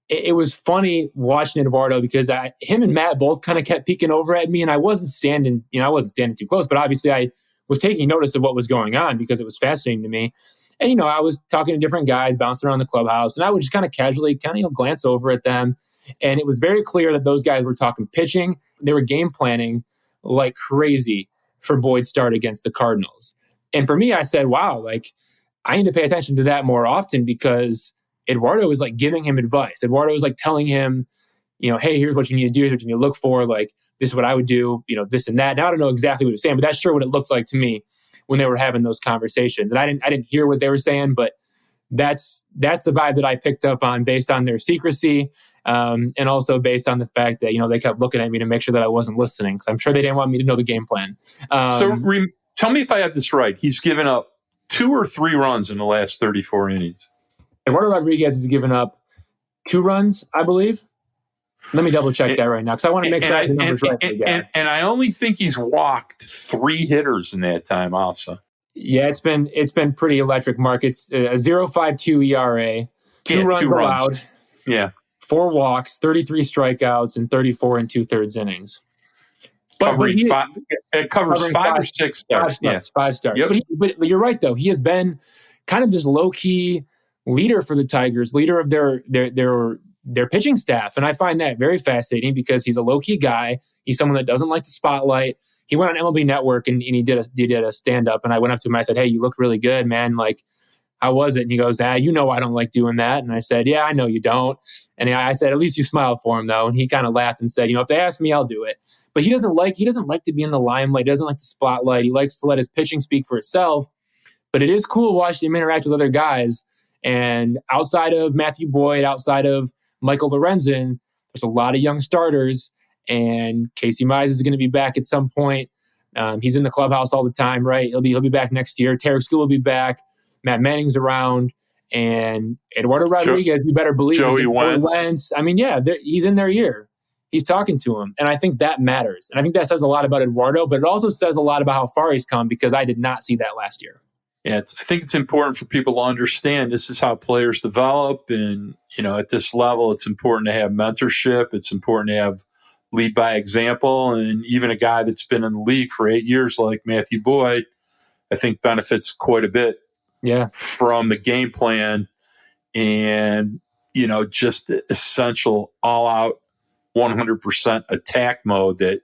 it was funny watching Eduardo because him and Matt both kind of kept peeking over at me, and I wasn't standing too close, but obviously I was taking notice of what was going on because it was fascinating to me. And, I was talking to different guys, bouncing around the clubhouse, and I would just kind of casually glance over at them. And it was very clear that those guys were talking pitching. They were game planning like crazy for Boyd's start against the Cardinals. And for me, I said, wow, I need to pay attention to that more often because Eduardo is like giving him advice. Eduardo is like telling him, hey, here's what you need to do, here's what you need to look for, like this is what I would do, this and that. Now I don't know exactly what he was saying, but that's sure what it looks like to me when they were having those conversations. And I didn't hear what they were saying, but that's the vibe that I picked up on based on their secrecy, and also based on the fact that they kept looking at me to make sure that I wasn't listening, because I'm sure they didn't want me to know the game plan. Tell me if I have this right. He's given up 2 or 3 runs in the last 34 innings. Eduardo Rodriguez has given up 2 runs, I believe. Let me double check that right now because I want to make sure I have the numbers right. And I only think he's walked 3 hitters in that time also. Yeah, it's been pretty electric, Mark. It's a 0.52 ERA, 2 runs allowed. Yeah. 4 walks, 33 strikeouts, and 34 2/3 innings. It covers 5 or 6 starts. 5 starts. Yep. But you're right, though. He has been kind of this low-key leader for the Tigers, leader of their pitching staff. And I find that very fascinating because he's a low-key guy. He's someone that doesn't like the spotlight. He went on MLB Network and he did a stand-up. And I went up to him and I said, "Hey, you look really good, man. Like, how was it?" And he goes, I don't like doing that. And I said, "Yeah, I know you don't." And I said, "At least you smiled for him, though." And he kind of laughed and said, "If they ask me, I'll do it." But he doesn't like to be in the limelight. He doesn't like the spotlight. He likes to let his pitching speak for itself. But it is cool watching him interact with other guys. And outside of Matthew Boyd, outside of Michael Lorenzen, there's a lot of young starters. And Casey Mize is going to be back at some point. He's in the clubhouse all the time, right? He'll be back next year. Tarek School will be back. Matt Manning's around. And Eduardo Rodriguez, you better believe. Joey Wentz. I mean, yeah, he's in their ear. He's talking to him. And I think that matters. And I think that says a lot about Eduardo, but it also says a lot about how far he's come because I did not see that last year. Yeah, I think it's important for people to understand this is how players develop. And, at this level, it's important to have mentorship. It's important to have lead by example. And even a guy that's been in the league for 8 years like Matthew Boyd, I think benefits quite a bit from the game plan and, just the essential all-out 100% attack mode that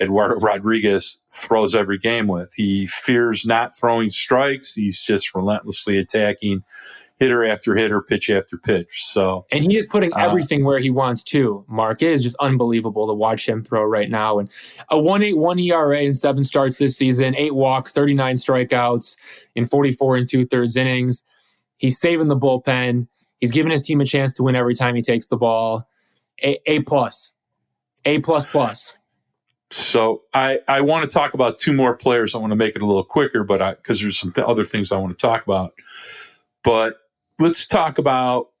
Eduardo Rodriguez throws every game with. He fears not throwing strikes. He's just relentlessly attacking hitter after hitter, pitch after pitch. And he is putting everything where he wants to, Mark. It is just unbelievable to watch him throw right now. And a 1.81 ERA in 7 starts this season, 8 walks, 39 strikeouts in 44 2/3 innings. He's saving the bullpen. He's giving his team a chance to win every time he takes the ball. A plus. So I want to talk about 2 more players. I want to make it a little quicker, but because there's some other things I want to talk about. But let's talk about,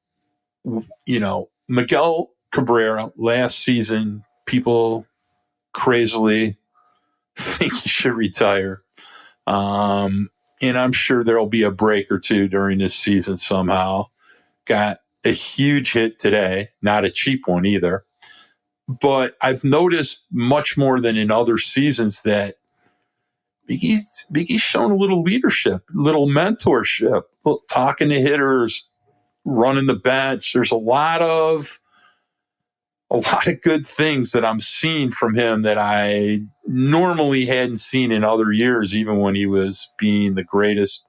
Miguel Cabrera last season. People crazily think he should retire. And I'm sure there'll be a break or 2 during this season somehow. Got a huge hit today, not a cheap one either. But I've noticed much more than in other seasons that Biggie's shown a little leadership, little mentorship, talking to hitters, running the bench. There's a lot of good things that I'm seeing from him that I normally hadn't seen in other years, even when he was being the greatest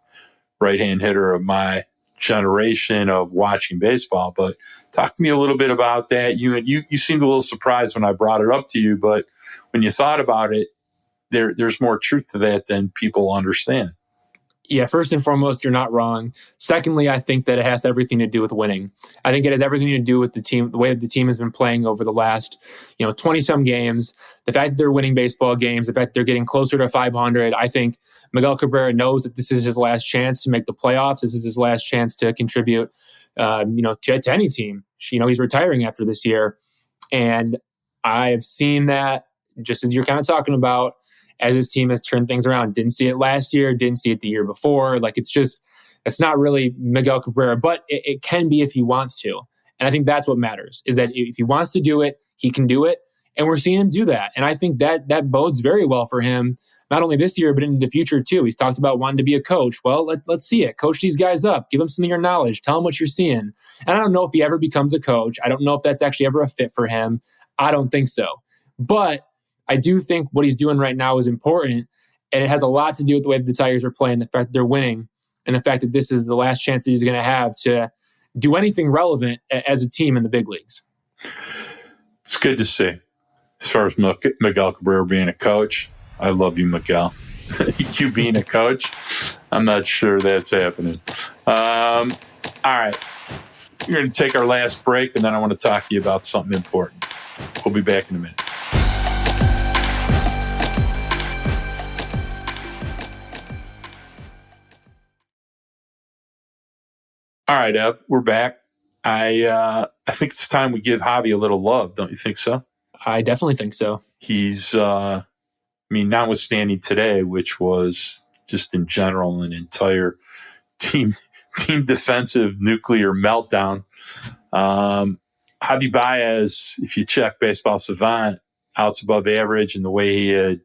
right-hand hitter of my generation of watching baseball. But talk to me a little bit about that. You seemed a little surprised when I brought it up to you, but when you thought about it, there's more truth to that than people understand. Yeah, first and foremost, you're not wrong. Secondly, I think that it has everything to do with winning. I think it has everything to do with the team, the way the team has been playing over the last, 20-some games. The fact that they're winning baseball games, the fact that they're getting closer to 500. I think Miguel Cabrera knows that this is his last chance to make the playoffs. This is his last chance to contribute, to any team. He's retiring after this year. And I've seen that, just as you're kind of talking about, as his team has turned things around. Didn't see it last year, didn't see it the year before. It's not really Miguel Cabrera, but it can be if he wants to. And I think that's what matters, is that if he wants to do it, he can do it. And we're seeing him do that. And I think that bodes very well for him, not only this year, but in the future too. He's talked about wanting to be a coach. Well, let's see it. Coach these guys up. Give them some of your knowledge. Tell them what you're seeing. And I don't know if he ever becomes a coach. I don't know if that's actually ever a fit for him. I don't think so. But I do think what he's doing right now is important, and it has a lot to do with the way the Tigers are playing, the fact that they're winning. and the fact that this is the last chance that he's going to have to do anything relevant as a team in the big leagues. It's good to see. As far as Miguel Cabrera being a coach, I love you, Miguel. You being a coach, I'm not sure that's happening. All right. We're going to take our last break, and then I want to talk to you about something important. We'll be back in a minute. All right, Eb, we're back. I think it's time we give Javi a little love. Don't you think so? I definitely think so. He's, notwithstanding today, which was just in general an entire team defensive nuclear meltdown. Javi Baez, if you check Baseball Savant, outs above average, and the way he had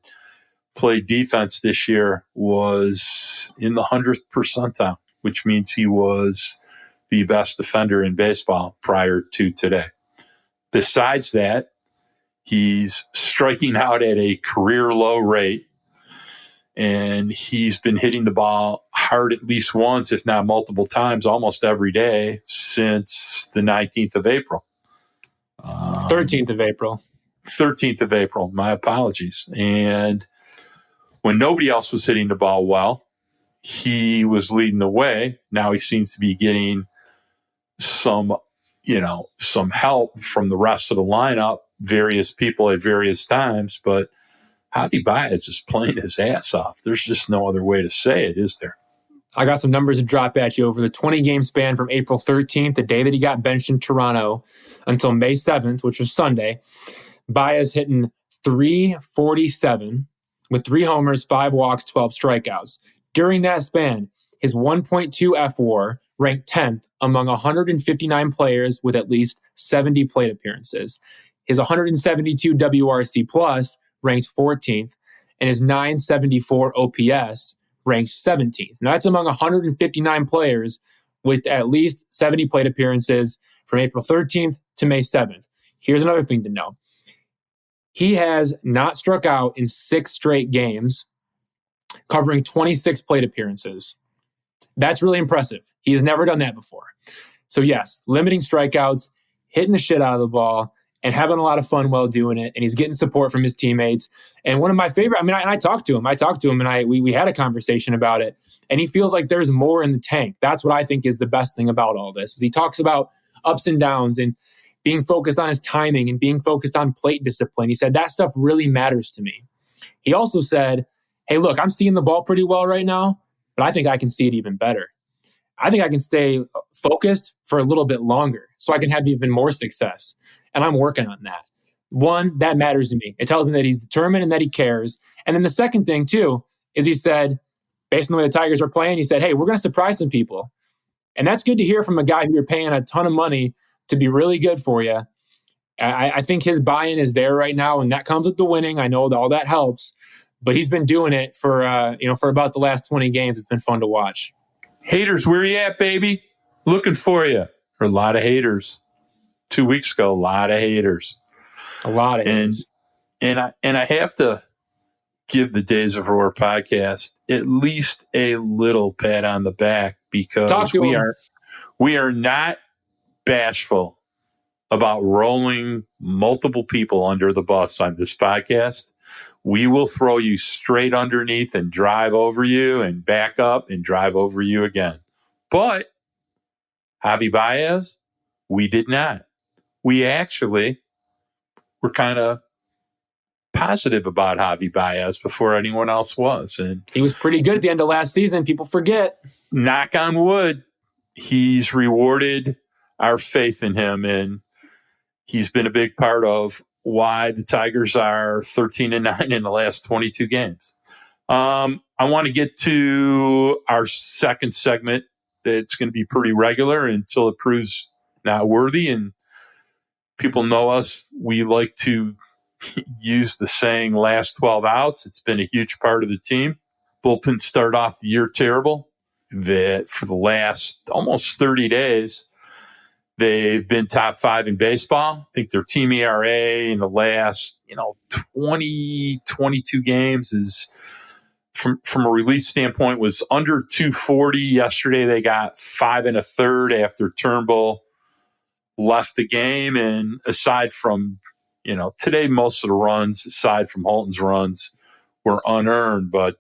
played defense this year was in the 100th percentile, which means he was the best defender in baseball prior to today. Besides that, he's striking out at a career low rate, and he's been hitting the ball hard at least once, if not multiple times, almost every day since the 19th of April. 13th of April. 13th of April, my apologies. And when nobody else was hitting the ball well, he was leading the way. Now he seems to be getting some help from the rest of the lineup, various people at various times, but Javi Baez is playing his ass off. There's just no other way to say it, is there? I got some numbers to drop at you over the 20-game span from April 13th, the day that he got benched in Toronto, until May 7th, which was Sunday. Baez hitting .347 with 3 homers, 5 walks, 12 strikeouts. During that span, his 1.2 FWAR ranked 10th among 159 players with at least 70 plate appearances. His 172 WRC plus ranked 14th, and his 974 OPS ranked 17th. Now that's among 159 players with at least 70 plate appearances from April 13th to May 7th. Here's another thing to know. He has not struck out in 6 straight games, covering 26 plate appearances. That's really impressive. He has never done that before. So yes, limiting strikeouts, hitting the shit out of the ball, and having a lot of fun while doing it. And he's getting support from his teammates. And one of my favorite, I talked to him and we had a conversation about it. And he feels like there's more in the tank. That's what I think is the best thing about all this. Is he talks about ups and downs and being focused on his timing and being focused on plate discipline. He said, that stuff really matters to me. He also said, hey, look, I'm seeing the ball pretty well right now, but I think I can see it even better. I think I can stay focused for a little bit longer so I can have even more success. And I'm working on that. One, that matters to me. It tells me that he's determined and that he cares. And then the second thing, too, is he said, based on the way the Tigers are playing, he said, hey, we're going to surprise some people. And that's good to hear from a guy who you're paying a ton of money to be really good for you. I think his buy-in is there right now, and that comes with the winning. I know that all that helps. But he's been doing it for about the last 20 games. It's been fun to watch. Haters, where you at, baby? Looking for you. There are a lot of haters. 2 weeks ago, a lot of haters. A lot of haters. And I have to give the Days of Roar podcast at least a little pat on the back because we are not bashful about rolling multiple people under the bus on this podcast. We will throw you straight underneath and drive over you and back up and drive over you again. But Javi Baez, we did not. We actually were kind of positive about Javi Baez before anyone else was. And he was pretty good at the end of last season. People forget. Knock on wood, he's rewarded our faith in him, and he's been a big part of why the Tigers are 13-9 in the last 22 games. I want to get to our second segment that's going to be pretty regular until it proves not worthy. And people know us. We like to use the saying last 12 outs. It's been a huge part of the team. Bullpen started off the year terrible. That for the last almost 30 days, they've been top 5 in baseball. I think their team ERA in the last 20, 22 games is from a release standpoint was under 240 yesterday. They got 5 1/3 after Turnbull left the game. And aside from, today, most of the runs, aside from Holton's runs, were unearned, but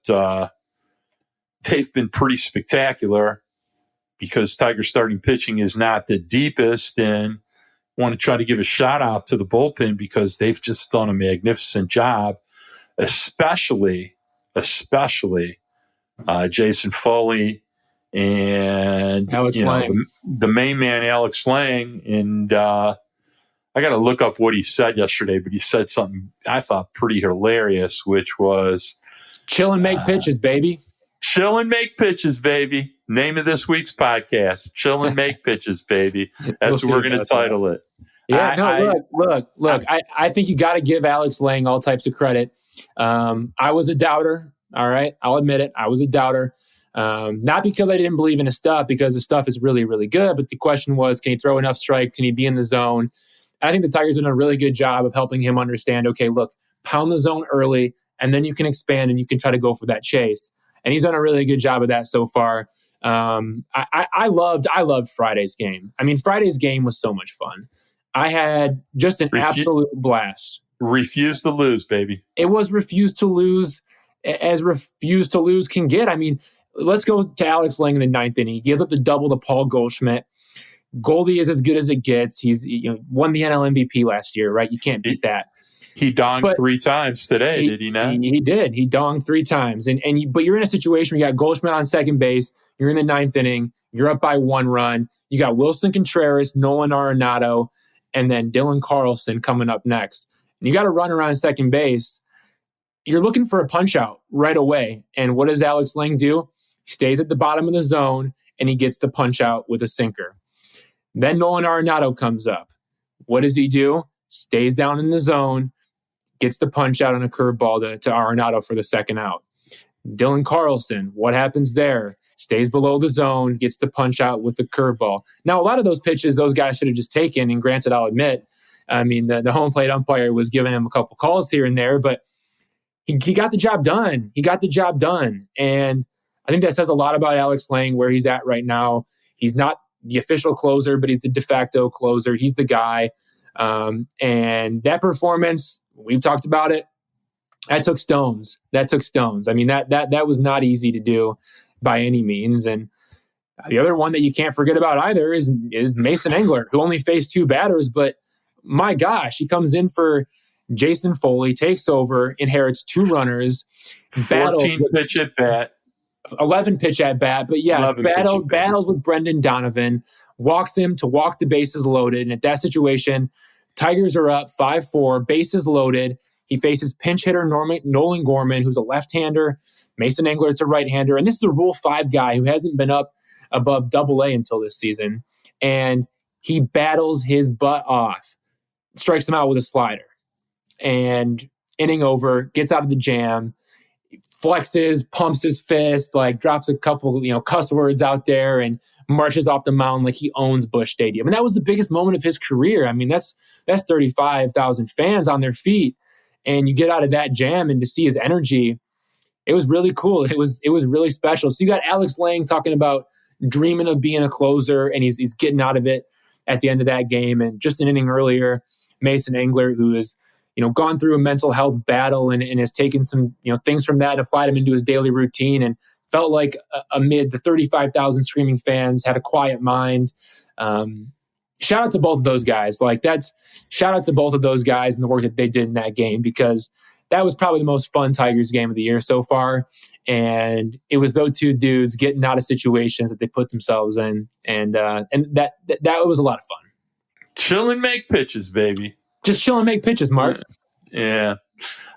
they've been pretty spectacular because Tiger starting pitching is not the deepest. And want to try to give a shout out to the bullpen because they've just done a magnificent job, especially Jason Foley and Alex Lang. The main man, Alex Lang. And I got to look up what he said yesterday, but he said something I thought pretty hilarious, which was chill and make pitches, baby. Chill and make pitches, baby. Name of this week's podcast, Chill and Make Pitches, baby. That's what we're going to title it. Yeah, look. I think you got to give Alex Lang all types of credit. I was a doubter. All right. I'll admit it. I was a doubter. Not because I didn't believe in his stuff, because the stuff is really, really good. But the question was, can he throw enough strikes? Can he be in the zone? I think the Tigers have done a really good job of helping him understand, okay, look, pound the zone early, and then you can expand and you can try to go for that chase. And he's done a really good job of that so far. I loved Friday's game. I mean, Friday's game was so much fun. I had just an absolute blast. Refuse to lose, baby. It was refused to lose as refused to lose can get. I mean, let's go to Alex Lang in the 9th inning. He gives up the double to Paul Goldschmidt. Goldie is as good as it gets. He's won the NL MVP last year, right? You can't beat that. He donged 3 times today, did he not? He did. He donged 3 times. But you're in a situation where you got Goldschmidt on second base. You're in the 9th inning. You're up by 1 run. You got Wilson Contreras, Nolan Arenado, and then Dylan Carlson coming up next. And you got to run around second base. You're looking for a punch out right away. And what does Alex Lang do? He stays at the bottom of the zone, and he gets the punch out with a sinker. Then Nolan Arenado comes up. What does he do? Stays down in the zone, gets the punch out on a curveball to Arenado for the second out. Dylan Carlson, what happens there? Stays below the zone, gets the punch out with the curveball. Now, a lot of those pitches, those guys should have just taken, and granted, I'll admit, I mean, the home plate umpire was giving him a couple calls here and there, but he got the job done. He got the job done. And I think that says a lot about Alex Lang, where he's at right now. He's not the official closer, but he's the de facto closer. He's the guy. And that performance, we've talked about it, that took stones. I mean, that was not easy to do by any means. And the other one that you can't forget about either is Mason Engler, who only faced 2 batters, but my gosh, he comes in for Jason Foley, takes over, inherits 2 runners, 14 pitch at bat. 11 pitch at bat, but yes, battles with Brendan Donovan, walks him to walk the bases loaded. And at that situation, Tigers are up 5-4, bases loaded. He faces pinch hitter Nolan Gorman, who's a left-hander. Mason Engler, it's a right-hander. And this is a Rule 5 guy who hasn't been up above Double-A until this season. And he battles his butt off, strikes him out with a slider. And inning over, gets out of the jam, flexes, pumps his fist, like drops a couple, cuss words out there and marches off the mound like he owns Busch Stadium. And that was the biggest moment of his career. I mean, that's 35,000 fans on their feet. And you get out of that jam and to see his energy, it was really cool. It was really special. So you got Alex Lang talking about dreaming of being a closer, and he's getting out of it at the end of that game. And just an inning earlier, Mason Engler, who has gone through a mental health battle and has taken some things from that, applied them into his daily routine, and felt like amid the 35,000 screaming fans, had a quiet mind. Shout out to both of those guys. Shout out to both of those guys and the work that they did in that game, because that was probably the most fun Tigers game of the year so far. And it was those 2 dudes getting out of situations that they put themselves in. And that was a lot of fun. Chill and make pitches, baby. Just chill and make pitches, Mark. Yeah.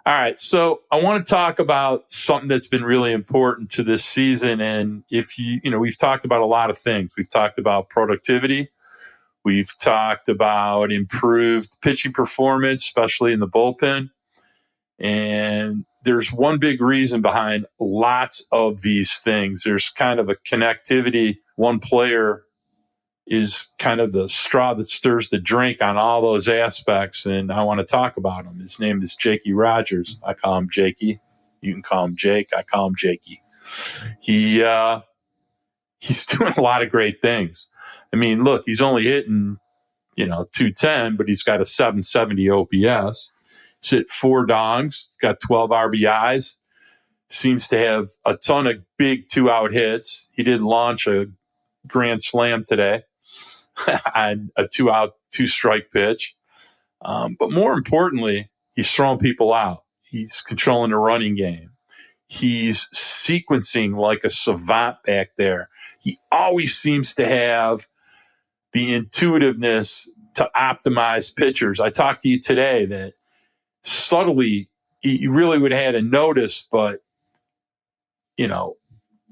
All right. So I want to talk about something that's been really important to this season. And we've talked about a lot of things. We've talked about productivity. We've talked about improved pitching performance, especially in the bullpen. And there's one big reason behind lots of these things. There's kind of a connectivity. One player is kind of the straw that stirs the drink on all those aspects, and I want to talk about him. His name is Jakey Rogers. I call him Jakey. You can call him Jake. I call him Jakey. He's doing a lot of great things. I mean, look, he's only hitting, 210, but he's got a 770 OPS. He's hit 4 dongs. He's got 12 RBIs. Seems to have a ton of big 2-out hits. He did launch a grand slam today on a 2-out, 2-strike pitch. But more importantly, he's throwing people out. He's controlling the running game. He's sequencing like a savant back there. He always seems to have the intuitiveness to optimize pitchers. I talked to you today that subtly, you really would have had to notice, but,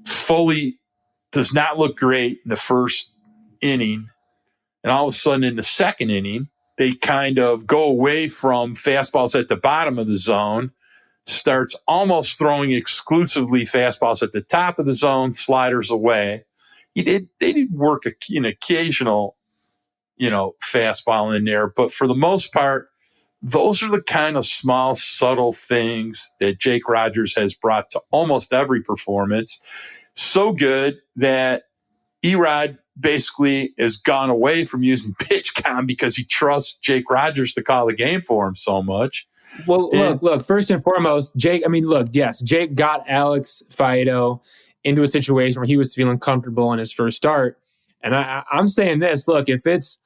Foley does not look great in the first inning. And all of a sudden in the second inning, they kind of go away from fastballs at the bottom of the zone, starts almost throwing exclusively fastballs at the top of the zone, sliders away. They did work an occasional, fastball in there. But for the most part, those are the kind of small, subtle things that Jake Rogers has brought to almost every performance. So good that Erod basically has gone away from using PitchCom because he trusts Jake Rogers to call the game for him so much. Well, look, first and foremost, Jake got Alex Faedo into a situation where he was feeling comfortable in his first start. And I'm saying this, look, if it's,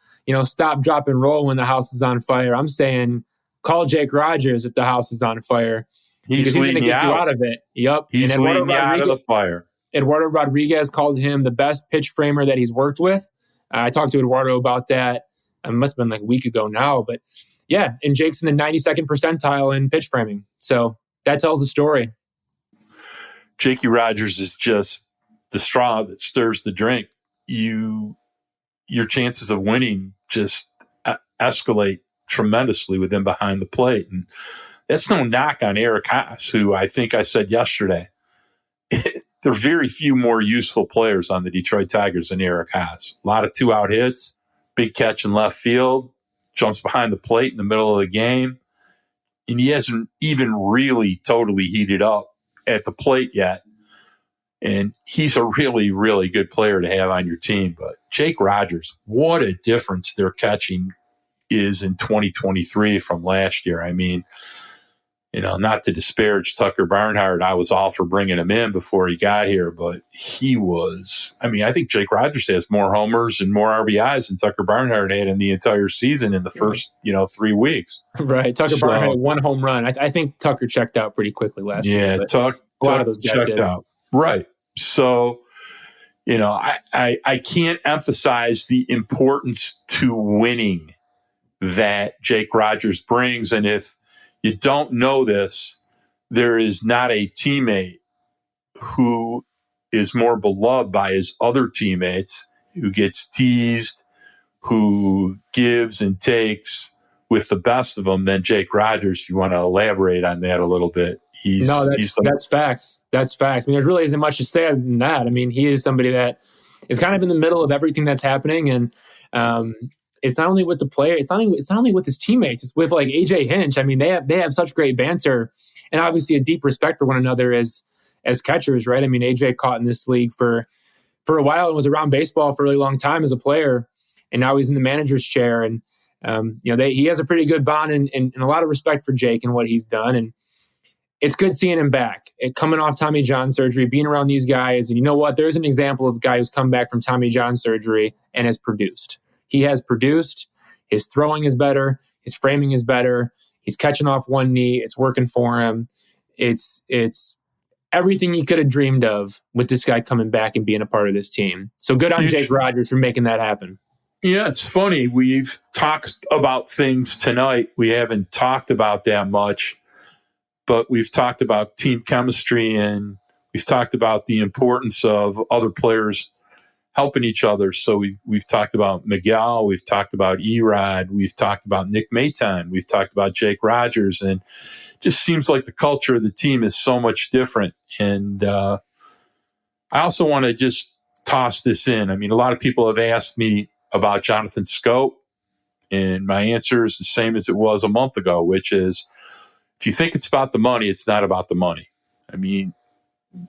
stop, drop, and roll when the house is on fire, I'm saying call Jake Rogers if the house is on fire. He's going to get you out of it. Yep. He's leading you out of the fire. Eduardo Rodriguez called him the best pitch framer that he's worked with. I talked to Eduardo about that. It must have been like a week ago now. But yeah, and Jake's in the 92nd percentile in pitch framing. So that tells the story. Jakey Rogers is just the straw that stirs the drink. Your chances of winning just escalate tremendously with him behind the plate. And that's no knock on Eric Haas, who I think I said yesterday. There are very few more useful players on the Detroit Tigers than Eric Haas. A lot of 2-out hits, big catch in left field, jumps behind the plate in the middle of the game. And he hasn't even really totally heated up at the plate yet. And he's a really, really good player to have on your team. But Jake Rogers, what a difference their catching is in 2023 from last year. I mean, not to disparage Tucker Barnhart, I was all for bringing him in before he got here, but I think Jake Rogers has more homers and more RBIs than Tucker Barnhart had in the entire season in the first, 3 weeks. Right. Tucker Barnhart had 1 home run. I think Tucker checked out pretty quickly last year. Yeah, Tucker of those guys checked out. Right. So, I can't emphasize the importance to winning that Jake Rogers brings. And if you don't know this, there is not a teammate who is more beloved by his other teammates, who gets teased, who gives and takes with the best of them than Jake Rogers. You want to elaborate on that a little bit? That's facts. That's facts. I mean, there really isn't much to say other than that. I mean, he is somebody that is kind of in the middle of everything that's happening. And, it's not only with the player, it's not only with his teammates, it's with like AJ Hinch. I mean, they have such great banter and obviously a deep respect for one another as catchers, right? I mean, AJ caught in this league for a while and was around baseball for a really long time as a player. And now he's in the manager's chair. And, he has a pretty good bond and a lot of respect for Jake and what he's done. And it's good seeing him back, coming off Tommy John surgery, being around these guys. And you know what? There's an example of a guy who's come back from Tommy John surgery and has produced. He has produced. His throwing is better. His framing is better. He's catching off one knee. It's working for him. It's everything he could have dreamed of with this guy coming back and being a part of this team. So good on Jake Rogers for making that happen. Yeah, it's funny. We've talked about things tonight we haven't talked about that much, but we've talked about team chemistry and we've talked about the importance of other players helping each other. So we've talked about Miguel, we've talked about Erod, we've talked about Nick Maton, we've talked about Jake Rogers, and it just seems like the culture of the team is so much different. And I also want to just toss this in. I mean, a lot of people have asked me about Jonathan Schoop, and my answer is the same as it was a month ago, which is if you think it's about the money, it's not about the money. I mean,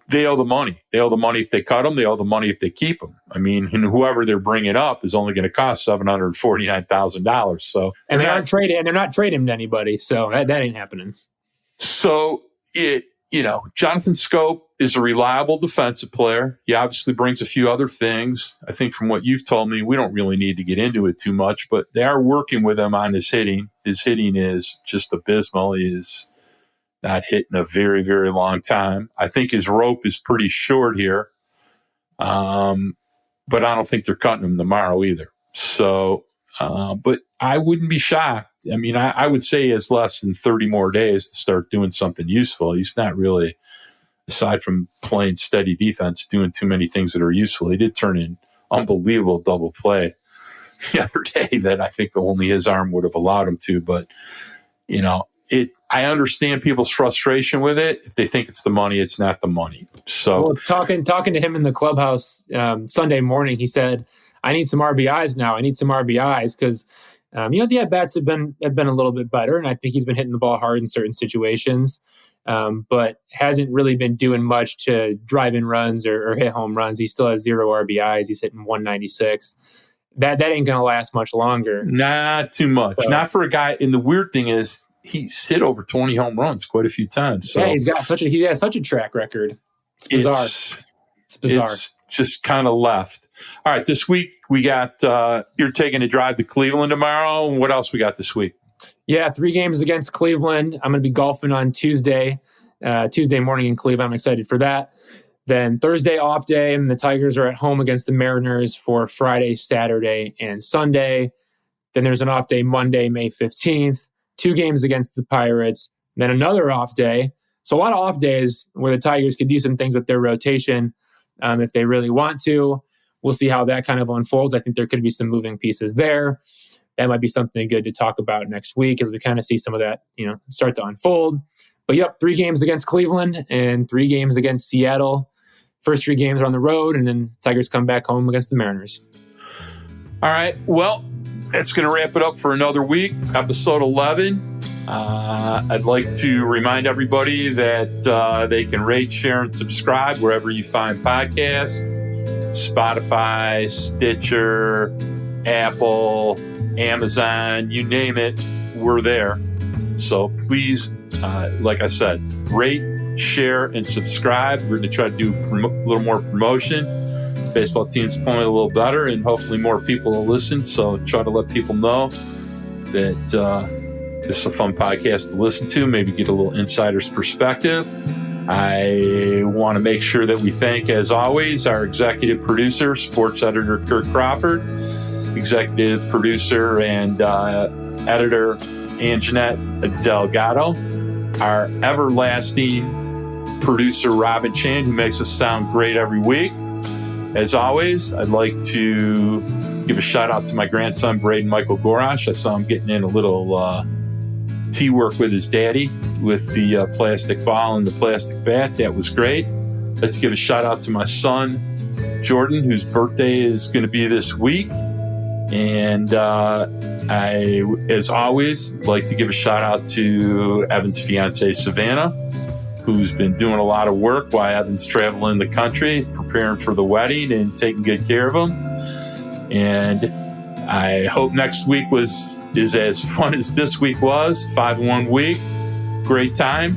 they owe the money. They owe the money if they cut them. They owe the money if they keep them. I mean, and whoever they're bringing up is only going to cost $749,000. So, and they aren't trading, and they're not trading him to anybody. So that ain't happening. So Jonathan Schoop is a reliable defensive player. He obviously brings a few other things. I think from what you've told me, we don't really need to get into it too much, but they are working with him on his hitting. His hitting is just abysmal. He is not hit in a very, very long time. I think his rope is pretty short here. But I don't think they're cutting him tomorrow either. So, but I wouldn't be shocked. I mean, I would say he has less than 30 more days to start doing something useful. He's not really, aside from playing steady defense, doing too many things that are useful. He did turn in unbelievable double play the other day that I think only his arm would have allowed him to. But, I understand people's frustration with it. If they think it's the money, it's not the money. So, talking to him in the clubhouse Sunday morning, he said, "I need some RBIs now. I need some RBIs because the at-bats have been a little bit better, and I think he's been hitting the ball hard in certain situations, but hasn't really been doing much to drive in runs or hit home runs. He still has 0 RBIs. He's hitting 196. That ain't going to last much longer. Not too much. So, not for a guy. And the weird thing is, he's hit over 20 home runs quite a few times. So yeah, he has such a track record. It's bizarre. It's bizarre. It's just kind of left. All right, this week we got you're taking a drive to Cleveland tomorrow. What else we got this week? Yeah, 3 games against Cleveland. I'm going to be golfing on Tuesday morning in Cleveland. I'm excited for that. Then Thursday off day, and the Tigers are at home against the Mariners for Friday, Saturday, and Sunday. Then there's an off day Monday, May 15th. 2 games against the Pirates, then another off day. So a lot of off days where the Tigers could do some things with their rotation if they really want to. We'll see how that kind of unfolds. I think there could be some moving pieces there. That might be something good to talk about next week as we kind of see some of that, start to unfold. But 3 games against Cleveland and 3 games against Seattle. First 3 games are on the road, and then Tigers come back home against the Mariners. All right. Well, that's going to wrap it up for another week, episode 11. I'd like to remind everybody that they can rate, share, and subscribe wherever you find podcasts. Spotify, Stitcher, Apple, Amazon, you name it, we're there. So please, like I said, rate, share, and subscribe. We're going to try to do a little more promotion. Baseball team's playing a little better, and hopefully more people will listen. So try to let people know that this is a fun podcast to listen to, maybe get a little insider's perspective. I want to make sure that we thank, as always, our executive producer, sports editor Kurt Crawford, executive producer and editor Anjanette Delgado, our everlasting producer Robin Chan, who makes us sound great every week. As always, I'd like to give a shout out to my grandson, Braden Michael Gorash. I saw him getting in a little tee work with his daddy with the plastic ball and the plastic bat. That was great. I'd like to give a shout out to my son, Jordan, whose birthday is going to be this week. And I, as always, like to give a shout out to Evan's fiancee, Savannah, who's been doing a lot of work while Evan's traveling the country, preparing for the wedding and taking good care of him. And I hope next week is as fun as this week was. 5-1 week. Great time.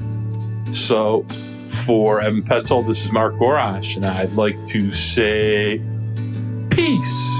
So for Evan Petzold, this is Mark Gorash, and I'd like to say peace.